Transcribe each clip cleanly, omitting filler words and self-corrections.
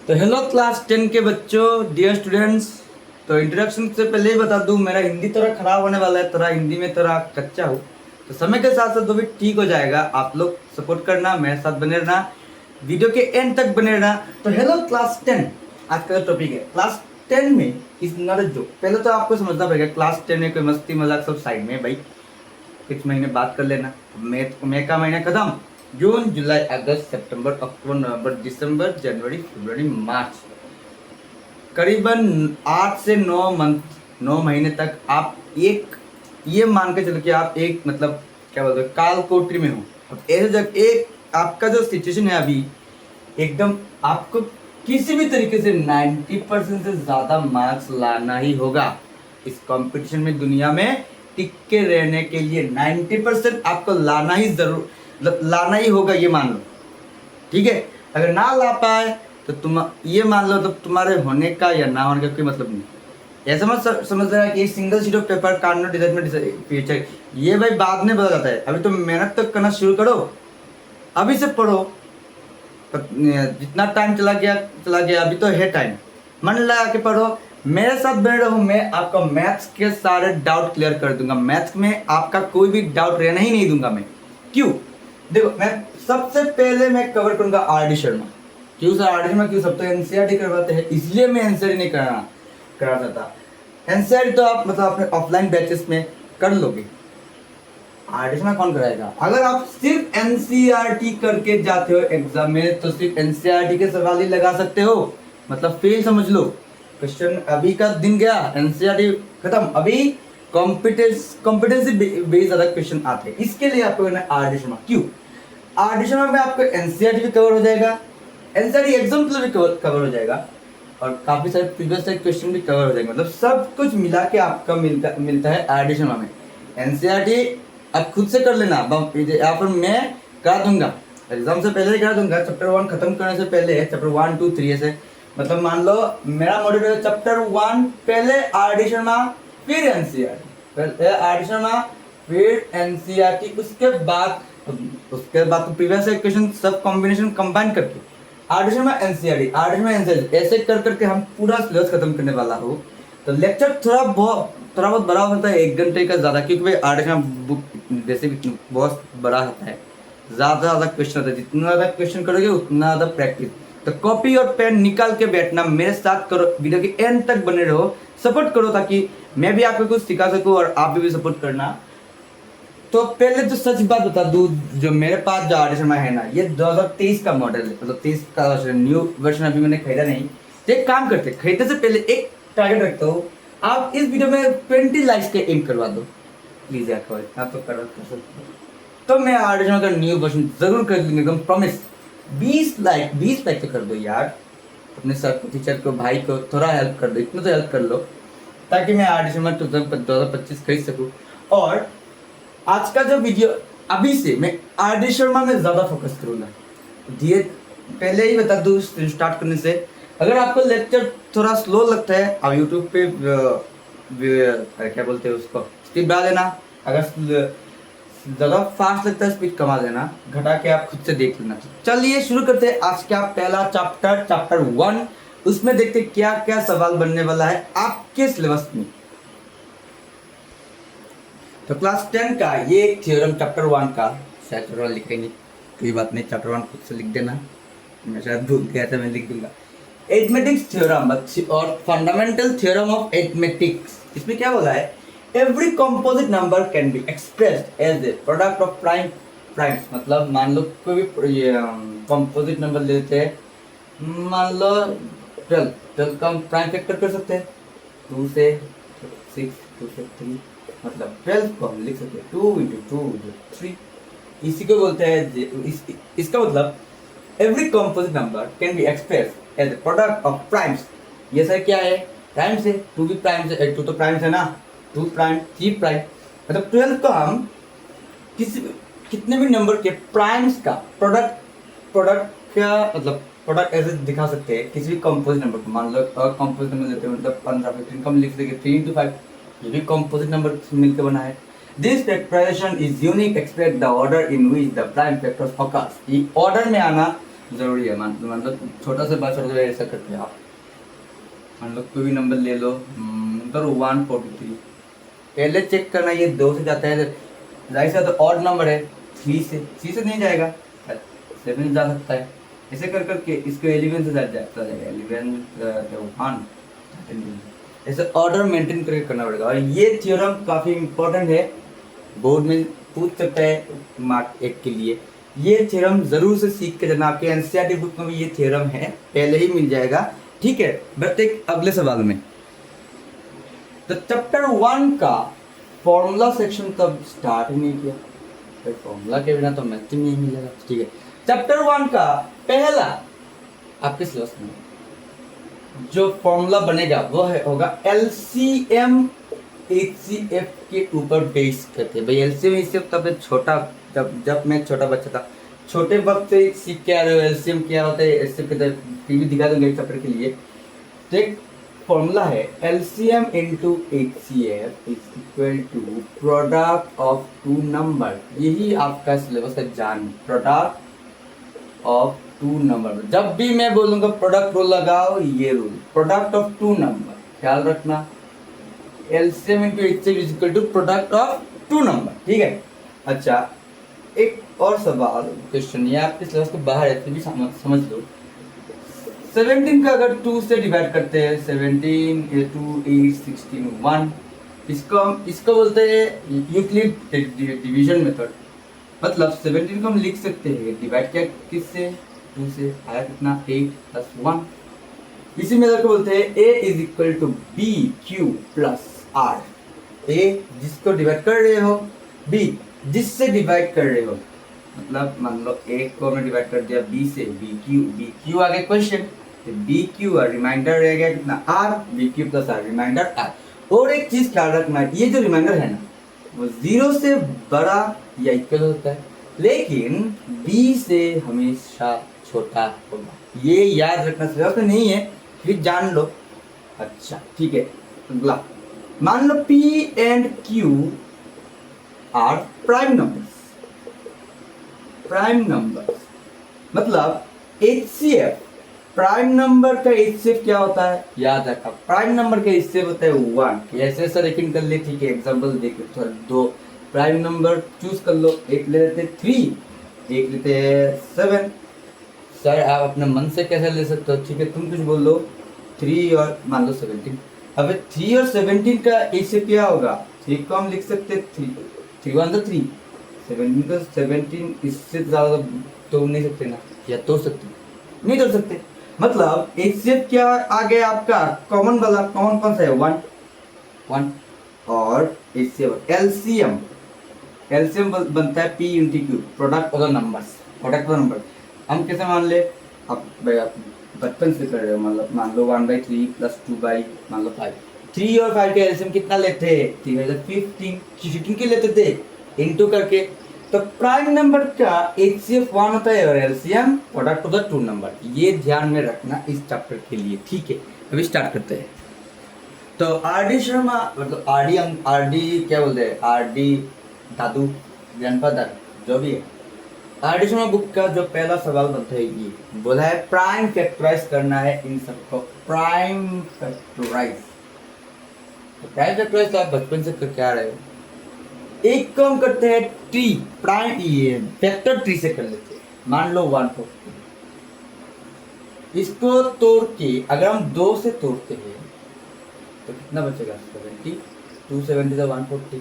तो hello class 10 के बच्चों, डियर स्टूडेंट्स। तो इंट्रोडक्शन से पहले ही बता दूं, मेरा हिंदी थोड़ा खराब होने वाला है, थोड़ा हिंदी में थोड़ा कच्चा हूँ। तो समय के साथ साथ वो भी ठीक हो जाएगा। आप लोग सपोर्ट करना, मेरे साथ बने रहना, वीडियो के एंड तक बने रहना। तो हेलो क्लास 10, आज का जो टॉपिक है क्लास 10 में इज नॉट अ जोक। पहले तो आपको समझना पड़ेगा क्लास 10 में कोई मस्ती मजाक सब साइड में भाई, कुछ महीने बात कर लेना। मई का महीना खत्म, जून जुलाई अगस्त सितंबर अक्टूबर नवंबर दिसंबर जनवरी फरवरी मार्च, करीबन 8 से 9 महीने तक आप एक ये मान के चलो कि आप एक मतलब क्या बोलते हैं काल कोठरी में हो। अब ऐसे जब एक आपका जो सिचुएशन है अभी, एकदम आपको किसी भी तरीके से 90% से ज़्यादा मार्क्स लाना ही होगा इस कंपटीशन में। दुनिया में टिक के रहने के लिए 90% आपको लाना ही जरूर मतलब लाना ही होगा, ये मान लो। ठीक है, अगर ना ला पाए तो तुम ये मान लो तो तुम्हारे होने का या ना होने का कोई मतलब नहीं। ऐसा मत समझ रहा है कि single sheet of paper can not decide future, ये भाई बाद में बता जाता है। अभी तो मेहनत तो करना शुरू करो, अभी से पढ़ो। जितना टाइम चला गया, अभी तो है टाइम। मन लगा के पढ़ो, मेरे साथ बने रहो। मैं आपका मैथ्स के सारे डाउट क्लियर कर दूंगा। मैथ्स में आपका कोई भी डाउट रहना ही नहीं दूंगा मैं। क्यों? देखो, मैं सबसे पहले मैं कवर करूंगा आर डी शर्मा। क्यों सर आर डी शर्मा? क्यों? सब तो एनसीईआरटी करवाते हैं, इसलिए मैं एनसीईआरटी नहीं करा था। एनसीईआरटी तो आप मतलब अपने ऑफलाइन बैचेस में कर लोगे, आरडी में कौन कराएगा? अगर आप सिर्फ एनसीईआरटी करके जाते हो एग्जाम में तो सिर्फ एनसीईआरटी के सवाल ही लगा सकते हो, मतलब फेल समझ लो। क्वेश्चन अभी का दिन गया, एनसीईआरटी खत्म। अभी कॉम्पिटेंसी बेस्ड ज्यादा क्वेश्चन आते हैं, इसके लिए आपको करना है आरडी शर्मा। क्यों? आरडी शर्मा में आपको एनसीईआरटी भी कवर हो जाएगा, एनसीईआरटी एग्जाम भी कवर हो जाएगा, और काफी सारे प्रीवियस क्वेश्चन भी कवर हो जाएंगे। मतलब सब कुछ मिला के आपका मिलता है आरडी शर्मा में। एनसीईआरटी आप खुद से कर लेना, या फिर मैं करा दूंगा, एग्जाम से पहले करा दूंगा। चैप्टर 1 खत्म करने से पहले चैप्टर 1 2 3 ऐसे, मतलब मान लो मेरा मॉड्यूल है चैप्टर 1 पहले आरडी शर्मा फिर एनसीईआरटी, पहले आरडी शर्मा फिर एनसीईआरटी, उसके बाद तो प्रीवियस क्वेश्चन सब कॉम्बिनेशन कंबाइन करके आरडी शर्मा एनसीईआरटी ऐसे कर करके हम पूरा सिलेबस खत्म करने वाला हो। तो लेक्चर थोड़ा बहुत बड़ा होता है, 1 घंटे का ज़्यादा, क्योंकि भाई आर्ट का बुक जैसे भी बहुत बड़ा होता है, ज़्यादा क्वेश्चन होता है। जितना ज़्यादा क्वेश्चन करोगे उतना ज़्यादा प्रैक्टिस। तो कॉपी और पेन निकाल के बैठना, मेरे साथ करो, वीडियो के एंड तक बने रहो, सपोर्ट करो ताकि मैं भी आपको कुछ सिखा सकूँ और आप भी सपोर्ट करना। तो पहले तो सच बात बता दूं, जो मेरे पास जो आर्ट शर्मा है ना, ये 2023 का मॉडल है, मतलब 23 का न्यू वर्जन अभी मैंने खरीदा नहीं। तो एक काम करते, खरीदने से पहले एक टारगेट रखता हूँ, आप इस वीडियो में 20 लाइक्स के एम करवा दो प्लीज यार। हाँ तो कर सकते हो तो मैं आर्ट शर्मा का न्यू वर्जन जरूर कर दूंगा, एकदम प्रॉमिस। 20 लाइक तो कर दो यार, अपने सर को, टीचर को, भाई को थोड़ा हेल्प कर दो, इतना तो हेल्प कर लो ताकि मैं आर्ट शर्मा 2025 खरीद सकूँ। और आज का जो वीडियो अभी से मैं आर डी शर्मा में ज़्यादा फोकस करूँगा। धीरे पहले ही बता दूँ स्टार्ट करने से, अगर आपको लेक्चर थोड़ा स्लो लगता है आप यूट्यूब पे क्या बोलते हैं उसको, स्पीड बढ़ा देना। अगर ज़्यादा फास्ट लगता है स्पीड कमा देना, घटा के आप खुद से देख लेना। चलिए शुरू करते हैं आज का पहला चैप्टर 1। उसमें देखते क्या क्या सवाल बनने वाला है आपके सिलेबस में। तो क्लास 10 का ये एक थ्योरम चैप्टर 1 का, शायद चैप्टर 1 लिखेंगे, कोई बात नहीं, चैप्टर 1 खुद से लिख देना, मैं शायद भूल गया था, मैं लिख दूंगा। एरिथमेटिक्स थ्योरम और फंडामेंटल थ्योरम ऑफ एरिथमेटिक्स। इसमें क्या बोला है? Every composite number can be expressed as a product of primes. मतलब मान लो कोई भी ये कंपोजिट नंबर लेते हैं, मान लो 12 का हम प्राइम फैक्टर कर सकते हैं, 2 से 6, 2 से 3, मतलब 12 को हम लिख सकते हैं 2 × 2 × 3। इसी को बोलते हैं इसका मतलब every composite number can be expressed as a product of primes. ये सर क्या है? प्राइम्स है, 2 भी प्राइम्स है, 2 तो प्राइम्स है ना, 2 प्राइम 3 प्राइम, मतलब 12 को हम कितने भी नंबर के प्राइम्स का प्रोडक्ट का मतलब प्रोडक्ट ऐसे दिखा सकते हैं किसी भी कंपोजिट नंबर को। मान लो कंपोजिट नंबर लेते हैं, मतलब 15 15 को हम लिख देंगे 3 × 5, ये भी कंपोजिट नंबर मिलकर बना है। This factorization is unique express the order in which the prime factors occurs. ये ऑर्डर में आना ज़रूरी है। मान लो छोटा से बड़ा, छोटा से ऐसा करते हैं आप। मान लो कोई भी नंबर ले लो, करो 143। पहले चेक करना ये 2 से जाता है, जाहिर सा तो ऑड नंबर है, 3 से नहीं जाएगा, 7 से जा सकता है। ऐसे कर करके इसको 11 से चला जाएगा, 11 ऐसे ऑर्डर मेंटेन करके करना पड़ेगा। और ये थ्योरम काफ़ी इंपॉर्टेंट है, बोर्ड में पूछ सकता है मार्क 1 के लिए। ये थ्योरम जरूर से सीख के जाना, आपके एनसीईआरटी बुक में भी ये थ्योरम है, पहले ही मिल जाएगा, ठीक है। बट एक अगले सवाल में, तो चैप्टर 1 का फॉर्मूला सेक्शन तब स्टार्ट ही नहीं किया, भाई फॉर्मूला के बिना तो मैथ ही नहीं मिलेगा, ठीक है। चैप्टर 1 का पहला आपके सिलेबस में जो फॉर्मूला बनेगा वो होगा एलसीएम एचसीएफ के ऊपर बेस करते हैं। भाई एलसीएम एचसीएफ तब छोटा, जब मैं छोटा बच्चा था, छोटे वक्त से सीख के आ रहे हो एलसीएम क्या होता है, एचसीएफ के टीवी दिखा दूंगा एक चैप्टर के लिए। तो एक फॉर्मूला है LCM into HCF is equal to product of 2 number. यही आपका सिलेबस है, जान प्रोडक्ट ऑफ 2 नंबर। जब भी मैं बोलूंगा प्रोडक्ट रूल लगाओ, ये रूल प्रोडक्ट ऑफ 2 नंबर, ख्याल रखना। LCM into HCF is equal to product of 2 number, ठीक है। अच्छा, एक और सवाल क्वेश्चन, ये आपके सिलेबस के बाहर है, फिर भी समझ लो। 17 का अगर 2 से डिवाइड करते हैं, 17 2 8 16 1, इसको बोलते हैं यूक्लिड डिवीजन मेथड। मतलब 17 को हम लिख सकते हैं डिवाइड किया किससे, 2 से, आया कितना 8 + 1। इसी मेथड को बोलते हैं a is equal to B Q plus R. a जिसको डिवाइड कर रहे हो, b जिससे डिवाइड कर रहे हो। मतलब मान लो a को हमने डिवाइड कर दिया b से, बी क्यू आ गया क्वेश्चन, बी क्यू और रिमाइंडर रह गया कितना R, B Q plus R, reminder R. और एक चीज ख्याल रखना, ये जो रिमाइंडर है ना, वो 0 से बड़ा या इक्वल होता है, लेकिन b से हमेशा छोटा होगा। ये याद रखना, सिलेबस में नहीं है फिर जान लो। अच्छा ठीक है, अगला मान लो p and q are prime numbers. मतलब HCF प्राइम नंबर का HCF क्या होता है, याद रखा, प्राइम नंबर का HCF होता है 1। ऐसे सर एक कर ले, ठीक है, एग्जांपल देख लो, थोड़ा 2 प्राइम नंबर चूज कर लो, एक ले लेते 3, एक लेते 7। सर आप अपने मन से कैसे ले सकते हो, ठीक है, तुम कुछ बोल लो, 3 और मान लो 17। अब 3 और 17 का HCF क्या होगा, 3 को हम लिख सकते 3 1 3, 17 का 17, इससे ज़्यादा तोड़ नहीं सकते ना, या तोड़ सकते, नहीं तोड़ सकते। मतलब HCF क्या आ गया आपका कॉमन वाला, कौन सा है 1 और HCF एलसीएम बनता है P × Q, product of the number. हम कैसे मान ले, अब आप बचपन से कर रहे हो, मतलब मान लो 1/3 + 2/5, 3 और 5 के एलसीएम कितना लेते हैं, 15 के लेते थे इनटू करके। तो प्राइम नंबर का HCF 1 होता है और LCM product of the 2 number. ये ध्यान में रखना इस चैप्टर के लिए, ठीक है। अभी स्टार्ट करते हैं। तो आरडी शर्मा, मतलब आरडी क्या बोलते हैं, आरडी दादू, ग्रैंडफादर, जो भी है, आरडी शर्मा बुक का जो पहला सवाल बनता है, ये बोला है प्राइम फैक्टराइज करना है इन सबको, प्राइम फैक्टराइज। तो प्राइम फैक्टराइज तो आप बचपन से करके आ रहे हो। एक काम करते हैं, ट्री प्राइम ये फैक्टर ट्री से कर लेते हैं। मान लो 140, इसको तोड़ के अगर हम 2 से तोड़ते हैं तो कितना बचेगा, 70, 270 से 140।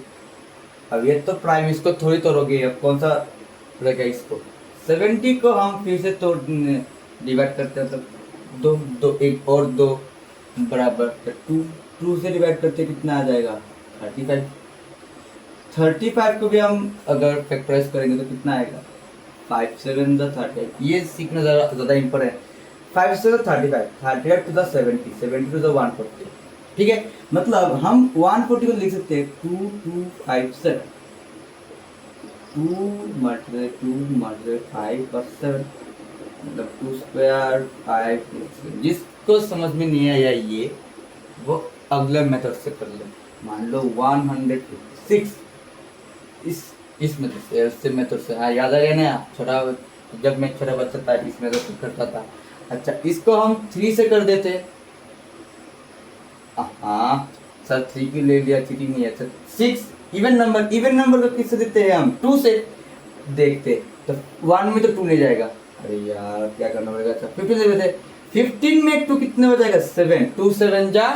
अब ये तो प्राइम, इसको थोड़ी तोड़ोगे, अब कौन सा रहेगा, इसको 70 को हम फिर से तोड़ डिवाइड करते हैं, तो 2 1 और 2 बराबर 2 से डिवाइड करते कितना आ जाएगा, 35 को भी हम अगर फैक्टराइज करेंगे तो कितना आएगा, 5 7 35। ये सीखना ज़्यादा इंपॉर्टेंट है। 5 7 35, 38 to the 70, 70 to the 140, ठीक है। मतलब हम 140 को लिख सकते हैं 2 2 5 7, 2 × 5 और 7, मतलब 2 स्क्वायर 5। जिसको समझ में नहीं आया ये वो अगले मेथड से कर ले। मान लो 156, इस मेथड से, मेथड से, हाँ याद आ गया ना, छोटा जब मैं छोटा बच्चा था इसमें तो करता था। अच्छा इसको हम 3 से कर देते। हाँ सर 3 की ले लिया, चीटिंग नहीं है सर। 6 इवन नंबर को किससे देते हैं हम? 2 से। देखते तो 1 में तो 2 नहीं जाएगा, अरे यार क्या करना पड़ेगा। अच्छा 15 से देते, 15 में 2 कितने हो जाएगा? 7, 2 7 जा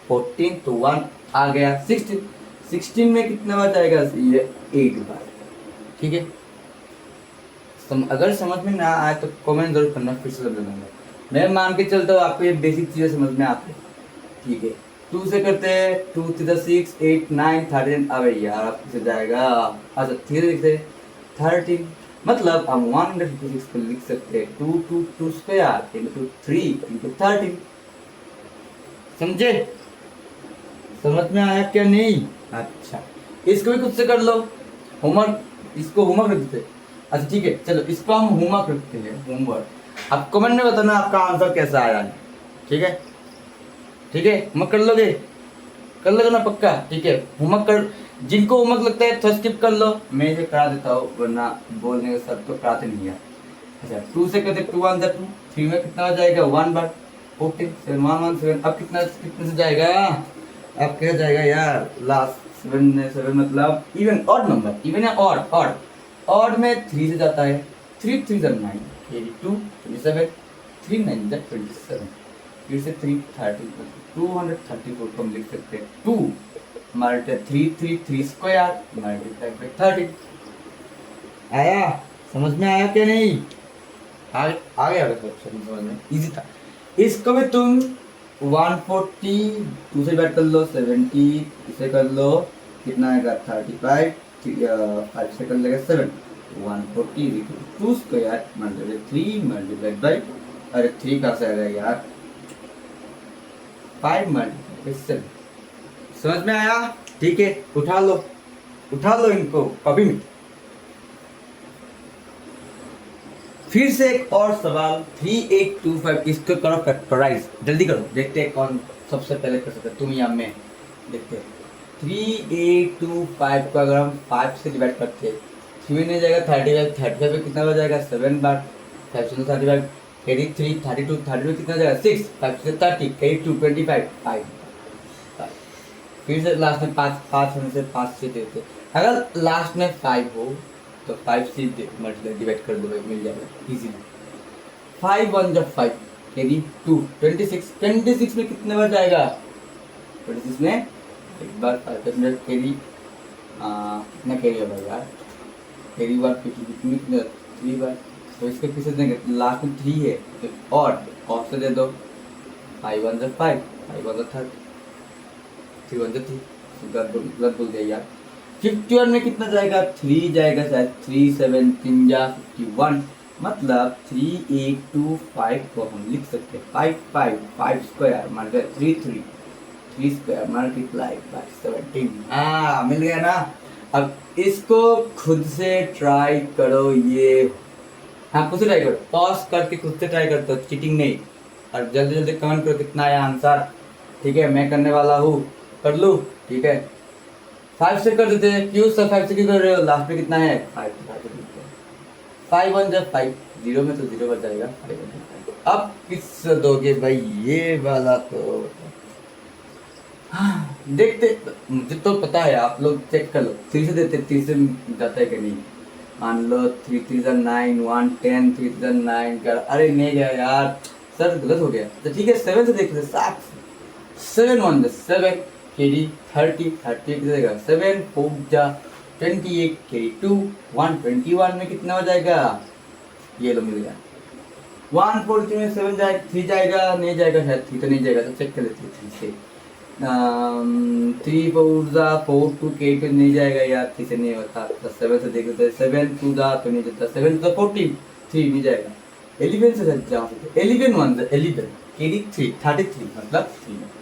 14, तो 1 आ गया। 16 में कितने हो जाएगा? ये 8 बार। ठीक है, अगर समझ में ना आए तो कमेंट जरूर करना, फिर से समझाऊंगा। मैं मान के चलता हूँ आपको ये बेसिक चीजें समझ में आती है। ठीक है 2 से करते हैं, 2 3 6 8 9 13। अबे यार अब किसे जाएगा? अच्छा 3 लिखते 13, मतलब हम 156 को लिख सकते हैं 2 2 2 स्क्वायर इंटू 3 इंटू 13। समझे? समझ में आया क्या नहीं? अच्छा इसको भी खुद से कर लो, होमवर्क, इसको होमवर्क रखते। अच्छा ठीक है चलो इसको हम होमवर्क रखते हैं, होमवर्क। आप कमेंट में बताना आपका आंसर कैसा आया। ठीक है ठीक है, होमवर्क कर लोगे ना पक्का? ठीक है होमवर्क कर, जिनको होमवर्क लगता है तो स्किप कर लो, मैं इसे करा देता हूँ, वरना बोलने के सब तो कराते नहीं है। अच्छा 2 से करते 2 1 2, 3 में कितना हो जाएगा? 1 बार 14 7 1 1 7। अब कितने से जाएगा? अब क्या जाएगा यार? लास्ट 7 मतलब इवन ऑड नंबर, इवन है ऑड में 3 से जाता है। 3 3 9 82 27, 3 9 27, फिर से 3 30, 234 को हम लिख सकते हैं 2 मल्टीप्लाई 3 स्क्वायर मल्टीप्लाई बाय 30। आया? समझ में आया क्या नहीं? आ गया समझ में, इजी था। इसको भी तुम 140 2 से डिवाइड कर लो, 70 इसे कर लो, कितना आएगा? 35, 5 से कर लेगा 7, 140 2 स्क्वायर मल्टीप्लाई 3 मल्टीप्लाई बाय, अरे 3 कहाँ से आ गया यार? 5 मल्टीप्लाई 7। समझ में आया? ठीक है उठा लो इनको कॉपी में। फिर से एक और सवाल 3825, इसको करो फैक्टराइज, जल्दी करो, देखते हैं कौन सबसे पहले कर सकता है, तुम या मैं। देखते हैं 3825 को अगर हम 5 से डिवाइड करते हैं 3 में जाएगा 35 में कितना हो जाएगा? 7 बार 5 से 35, 83 32 कितना जाएगा? 6 5 से 30 82 25 5। फिर से लास्ट में 5 होने से 5 से देते, अगर लास्ट में 5 हो तो 5 से मल्टीप्लाई डिवाइड कर दो, मिल जाएगा इजीली। 5 1 जब 5 कैरी 2 26 में कितने बार जाएगा? 26 में एक बार 5 मिनट कैरी, कितना कैरी होगा यार? कैरी बार कितने 3 बार, तो इसको किसे देंगे? लास्ट में 3 है तो और से दे दो। 5 1 जब 5 5 1 जब 30, 3 1 जब 3, गलत बोल दिया यार। 51 में कितना जाएगा? 3 जाएगा शायद, 3 7 3 जा 51, मतलब 3825 को हम लिख सकते हैं 5 square multiply 3 square multiply by 17। हाँ मिल गया ना? अब इसको खुद से ट्राई करो ये, हाँ खुद से ट्राई करो, पॉज करके खुद से ट्राई करते हो, चीटिंग नहीं। और जल्दी जल्दी कमेंट करो कितना आया आंसर। ठीक है मैं करने वाला हूँ, कर लूँ? ठीक है 5 से कर देते हैं, क्यों सर 5 से क्यों कर रहे हो? लास्ट में कितना है? 5 1 जब 5 0 में तो 0 बच जाएगा। 5 1 5। अब किस दोगे भाई ये वाला? तो हाँ, देखते, मुझे तो पता है, आप लोग चेक कर लो। 3 से देते, 3 से जाता है कि नहीं? मान लो 3 3 9 1 10 3 3 9 कर, अरे नहीं गया यार सर, गलत हो गया। तो ठीक है 7 से देखते, 7 1 7 कैरी 30 कितना 7 4 जा 28 कैरी 2 121 में कितना हो जाएगा? ये लो मिल गया। 143 में 7 जाएगा, 3 जाएगा, नहीं जाएगा शायद, 3 तो नहीं जाएगा, तो चेक कर लेते हैं 3 से। 3 4 जा 4 2 के तो नहीं जाएगा यार, 3 से नहीं होता। तो 7 से देख लेते हैं, 7 2 जा तो नहीं जाता, 7 तो 14 3 नहीं जाएगा। 11 से जा सकते, 11 1 11 कैरी 3 33 मतलब 3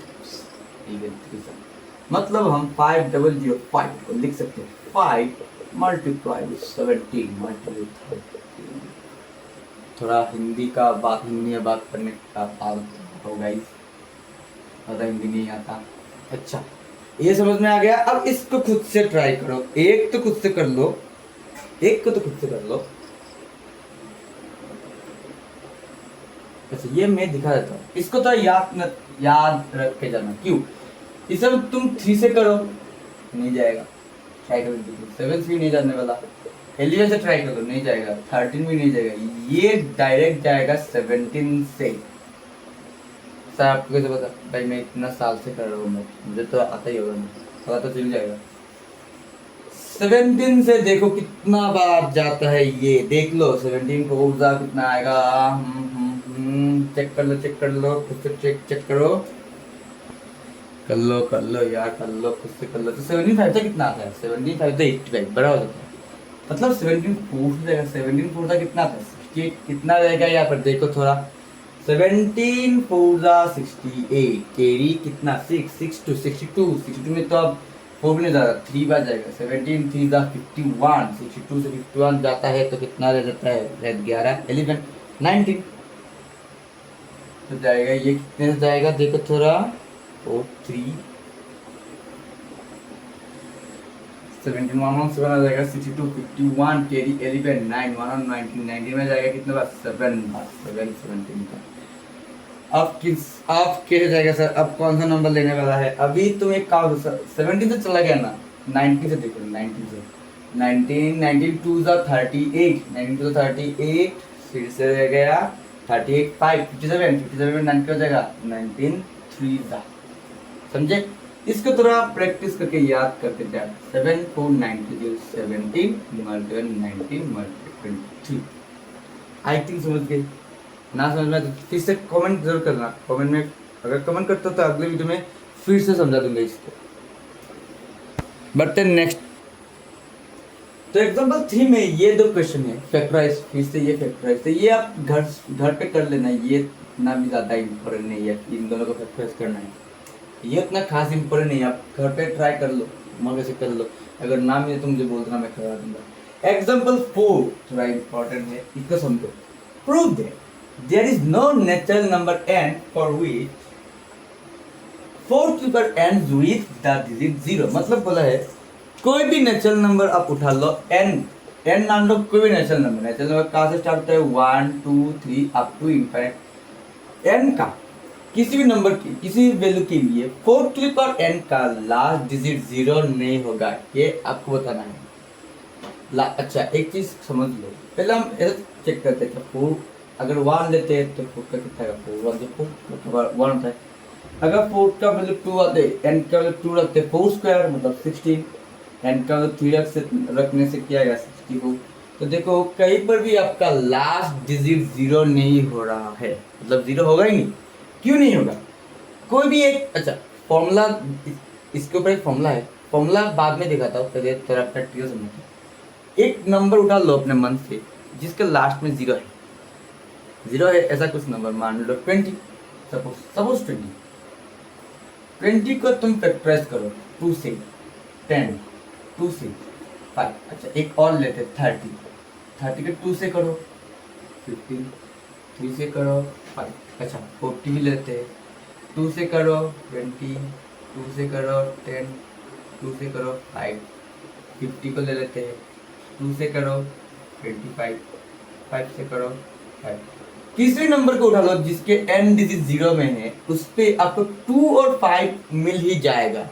मतलब हम 5005 को लिख सकते हैं 5 मल्टीप्लाई 17 मल्टीप्लाई 13। थोड़ा हिंदी में बात करने का आदत हो गाइस, ज़्यादा हिंदी नहीं आता। अच्छा ये समझ में आ गया। अब इसको खुद से ट्राई करो, एक तो खुद से कर लो, एक को तो खुद से कर लो। अच्छा ये मैं दिखा देता हूँ, इसको तो याद रख के जाना। क्यों? इसे तुम 3 से करो, नहीं जाएगा, ट्राई कर दो। 7 भी नहीं जाने वाला, 11 से ट्राई कर दो, नहीं जाएगा, 13 भी नहीं जाएगा, ये डायरेक्ट जाएगा 17 से। सर आपको कैसे पता? भाई मैं इतना साल से कर रहा हूँ, मुझे तो आता ही होगा, पता तो चल जाएगा। 17 से देखो कितना बार जाता है, ये देख लो 17 को ऊर्जा कितना आएगा। चेक कर लो, चेक कर लो, खुद से चेक करो, कर लो यार, कर लो खुद से कर लो। तो 75 से कितना आता है? 75 से 85 बड़ा हो जाता है, मतलब 17 फोर जाएगा। 17 फोर का कितना आता है? 68 कितना रहेगा यहाँ पर देखो थोड़ा। 17 फोर 68, कैरी कितना? 6 टू 62, 62 में तो अब 4 भी नहीं जाएगा, 3 बार जाएगा। 17 3 51, 62 से 51 जाता है तो कितना रह जाता है? 11 11 19 तो जाएगा। ये कितने से जाएगा देखो थोड़ा, 4 3 17 1 1 7 आ जाएगा, 62 51 कैरी 11 9 1 और 19 19 में जाएगा कितने बार? 7 बार, 7 17 का। अब कैसे जाएगा सर? अब कौन सा नंबर लेने वाला है? अभी तुम एक काम, 17 से चला गया ना, 19 से देखो, 19 से 19 2 38, 19 2 38, फिर से रह गया 38 5 57 में 9 क्या हो जाएगा? 19 3 समझे? इसको थोड़ा प्रैक्टिस करके याद करके जाए। 7 4 90 17 मल्टीपल 19 मल्टीपल 23। आई थिंक समझ गए ना? समझ में तो फिर से कमेंट जरूर करना। कमेंट में अगर कमेंट करते हो तो अगले वीडियो में फिर से समझा दूंगा इसको। बढ़ते नेक्स्ट। तो एग्जांपल 3 में ये 2 क्वेश्चन है, फैक्टराइज, फिर से ये फैक्टराइज, तो ये आप घर पे कर लेना, ये इतना भी ज़्यादा इम्पोर्टेंट नहीं है, इन दोनों को फैक्टराइज करना है, ये उतना खास इम्पोर्टेंट नहीं है। आप घर पे ट्राई कर लो, मगर से कर लो, अगर ना मिले तो मुझे बोल देना, मैं करवा दूंगा। एग्जांपल 4 थोड़ा इम्पोर्टेंट है, इसको समझो। Prove that there is no natural number n for which 4 triple ends with the digit 0। मतलब बोला है कोई भी नेचुरल नंबर आप उठा लो, n मान लो, कोई भी नेचुरल नंबर कहाँ से स्टार्ट होता है? 1 2 3 अप टू इनफाइनाइट। n का किसी भी नंबर की किसी भी वैल्यू के लिए 4 ट्रिपल n का लास्ट डिजिट 0 नहीं होगा, ये आपको बताना है। अच्छा एक चीज समझ लो, पहले हम ऐसे चेक करते हैं, 4 अगर 1 लेते हैं तो 4 का कितना है? 4 1 4 1 होता है। अगर 4 का वैल्यू 2 आते, n का वैल्यू 2 रखते, 4 स्क्वायर मतलब 16, n का वैल्यू 3 रखने से क्या आएगा? 64। तो देखो कहीं पर भी आपका लास्ट डिजिट 0 नहीं हो रहा है, मतलब 0 होगा ही नहीं। क्यों नहीं होगा? कोई भी एक, अच्छा फॉर्मूला, इसके ऊपर एक फॉर्मूला है, फॉर्मूला बाद में दिखाता हूँ, पहले थोड़ा प्रैक्टिकल समझो। एक नंबर उठा लो अपने मन से जिसके लास्ट में 0 है, 0 है ऐसा कुछ नंबर, मान लो 20, सपोज 20 को तुम फैक्टराइज करो 2 से 10, 2 से 5। अच्छा एक और लेते 30 के 2 से करो 15, 3 से करो 5। अच्छा 40 भी लेते हैं, 2 से करो 20, 2 से करो 10, 2 से करो 5। 50 को ले लेते हैं, 2 से करो 25, 5 से करो 5। तीसरे नंबर को उठा लो जिसके n डिजिट 0 में है, उस पे आपको 2 और 5 मिल ही जाएगा,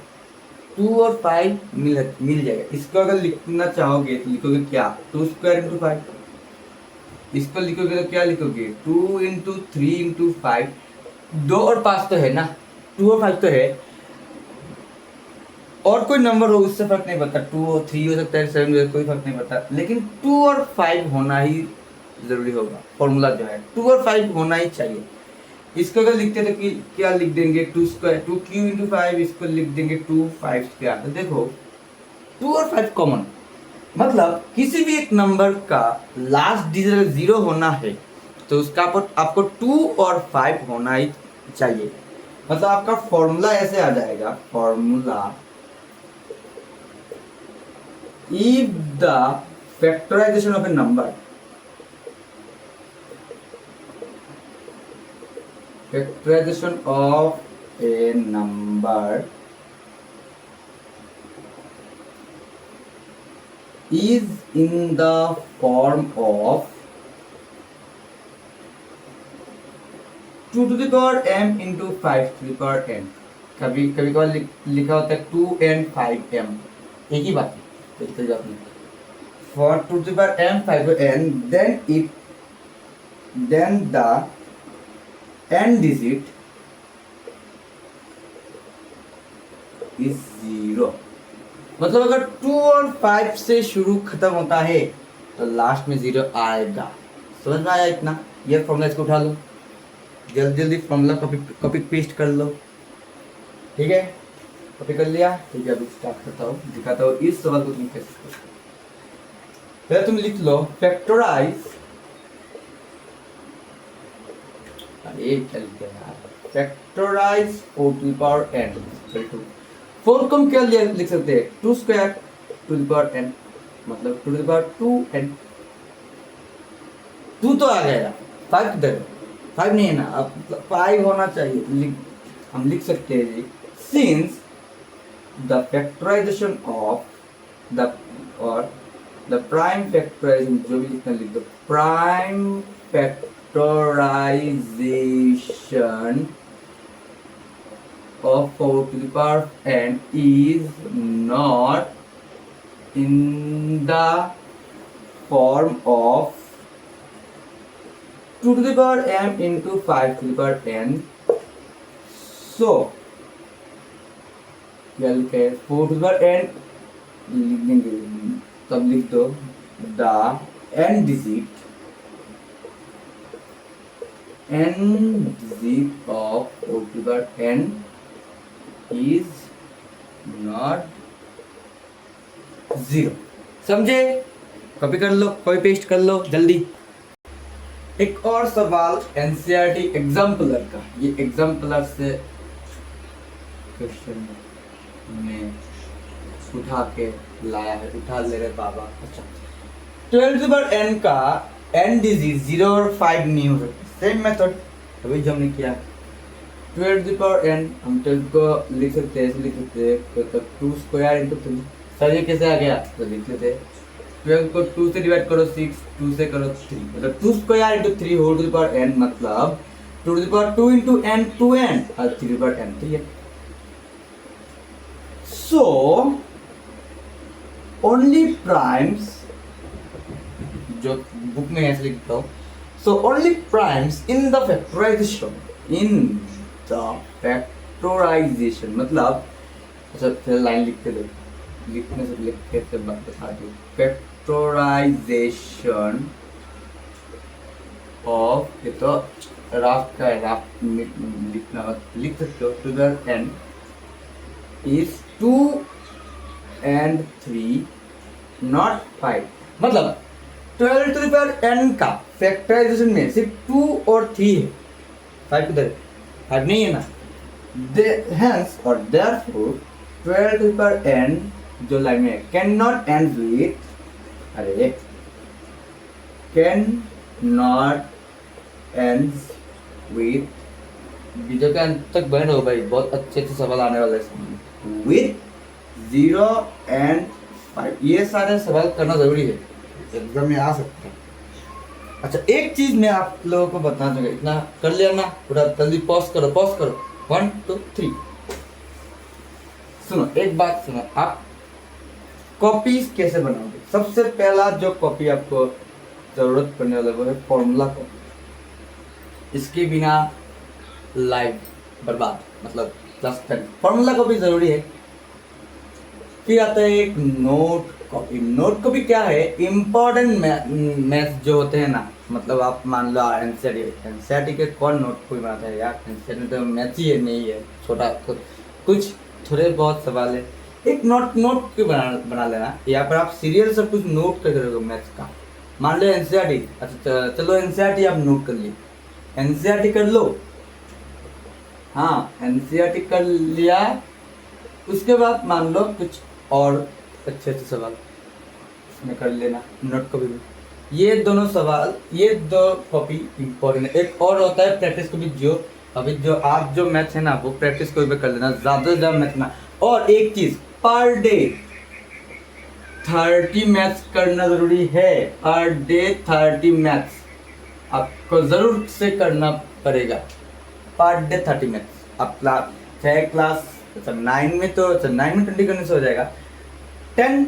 2 और 5 मिल जाएगा। इसको अगर लिखना चाहोगे तो लिखोगे क्या? 2 स्क्वायर इंटू 5। इसको लिखोगे तो क्या लिखोगे? 2 इंटू 3 इंटू 5। 2 और 5 तो है ना, 2 और 5 तो है, और कोई नंबर हो उससे फर्क नहीं पड़ता, 2 और 3 हो सकता है, 7 हो, कोई फर्क नहीं पड़ता, लेकिन 2 और 5 होना ही जरूरी होगा। फॉर्मूला जो है 2 और 5 होना ही चाहिए। इसको अगर लिखते तो कि क्या लिख देंगे? 2 स्क्वायर 2 क्यू इंटू 5, इसको लिख देंगे 2 5 स्क्वायर। तो देखो 2 और 5 कॉमन, मतलब किसी भी एक नंबर का लास्ट डिजिट 0 होना है तो उसका आपको 2 और 5 होना ही चाहिए। मतलब आपका फॉर्मूला ऐसे आ जाएगा, formula if the factorization of a number, factorization of a number is in the form of 2m into 5 कभी कभी कभार लिखा होता है 2n5m, एक ही बात है, कोई बात नहीं। For 2m5n, then the n digit is 0। मतलब अगर 2 और 5 से शुरू खत्म होता है तो लास्ट में 0 आएगा। समझ में आया इतना? ये फॉर्मूला इसको उठा लो, जल्दी जल्दी फॉर्मूला कॉपी पेस्ट कर लो, ठीक है? कॉपी कर लिया, ठीक है? अभी स्टार्ट करता हूँ, दिखाता हूँ इस सवाल को तुम कैसे करो। पहले तुम लिख लो फैक्टराइज, अरे क्या लिख दिया, factorize 4 to the power n। 4 को हम क्या लिख सकते हैं, 2 square to the power n, मतलब टू द पावर 2n। 2 तो आ गया, 5 किधर है? 5 नहीं है ना, अब 5 होना चाहिए। हम लिख सकते हैं जी, since the factorization of the prime factorization, जो भी लिखना लिख दो, prime factorization of 4 to the power n is not in the form of 2 to the power m into 5 to the power n। So क्या लिखे, 4 to the power n लिख देंगे, तब लिख दो the n digit of 4 to the power n is not 0। समझे? Copy कर लो, copy paste कर लो जल्दी। एक और सवाल एनसीईआरटी एग्जाम्पलर का, ये एग्जाम्पलर से क्वेश्चन में उठा के लाया है, उठा ले रहे बाबा। अच्छा, 12 to the power n का n डिजिट 0 और 5 नहीं हो सकते, सेम मेथड अभी जो हमने किया। 12 to the power n, हम 12 को लिख सकते हैं, लिख सकते हैं तो 2 स्क्वायर इंटू 3। सर ये कैसे आ गया, तो लिख लेते हैं 12 को 2 से डिवाइड करो 6, 2 से करो 3, मतलब 2 square into 3 whole to the power n, मतलब 2 to the power 2 into n 2n और 3 to the power n, ठीक है? सो ओनली प्राइम्स, जो बुक में ऐसे लिखता हूँ, so only primes in the factorization मतलब, अच्छा फिर लाइन लिखते दो, लिखने से लिखते थे बता दो, फैक्टराइजेशन ऑफ, ये तो राफ का है, राफ लिखना लिख सकते हो, to the n is 2 and 3 not 5, मतलब 12 to the power n का फैक्टराइजेशन में सिर्फ 2 और 3 है, 5 किधर, 5 नहीं है ना। Hence और therefore 12 to the power n जो लाइन में cannot end with, अरे cannot ends with, वीडियो के अंत तक बने रहो भाई, बहुत अच्छे अच्छे सवाल आने वाले हैं। with 0 and 5, ये सारे सवाल करना जरूरी है, एग्जाम में आ सकते हैं। अच्छा, एक चीज मैं आप लोगों को बता दूंगा, इतना कर लिया ना, पूरा जल्दी पॉज करो 1 2 3। सुनो एक बात सुनो, आप कॉपीज कैसे बनाओगे? सबसे पहला जो कॉपी आपको जरूरत पड़ने वाला वो है फॉर्मूला कॉपी। इसके बिना लाइफ बर्बाद, मतलब फॉर्मूला कॉपी जरूरी है। फिर आता है एक नोट कॉपी। नोट कॉपी क्या है, इम्पोर्टेंट मैथ्स जो होते हैं ना, मतलब आप मान लो एनसीईआरटी के कौन नोट कॉपी बनाता है यार, एनसीईआरटी में तो मैथ्स ही है, नहीं है छोटा कुछ थोड़े बहुत सवाल है, एक नोट क्यों बना लेना, या फिर आप सीरियल सब कुछ नोट कर रहे हो मैथ्स का। मान लो एनसीईआरटी, अच्छा चलो एनसीईआरटी आप नोट कर लिए, एनसीईआरटी कर लो, हाँ एनसीईआरटी कर लिया, उसके बाद मान लो कुछ और अच्छे अच्छे सवाल इसमें कर लेना नोट कॉपी में। ये दोनों सवाल, ये दो कॉपी इम्पोर्टेंट है। एक और होता है प्रैक्टिस कॉपी, जो अभी जो आप जो मैथ्स है ना वो प्रैक्टिस कॉपी पे कर लेना, ज़्यादा से ज़्यादा मैथ्स ना। और एक चीज़, पर डे 30 मैथ्स करना ज़रूरी है, पर डे 30 मैथ्स आपको ज़रूर से करना पड़ेगा। Per day 30 minutes. अब क्लास चाहे क्लास 9 में तो 9 में 20 करने से हो जाएगा। 10,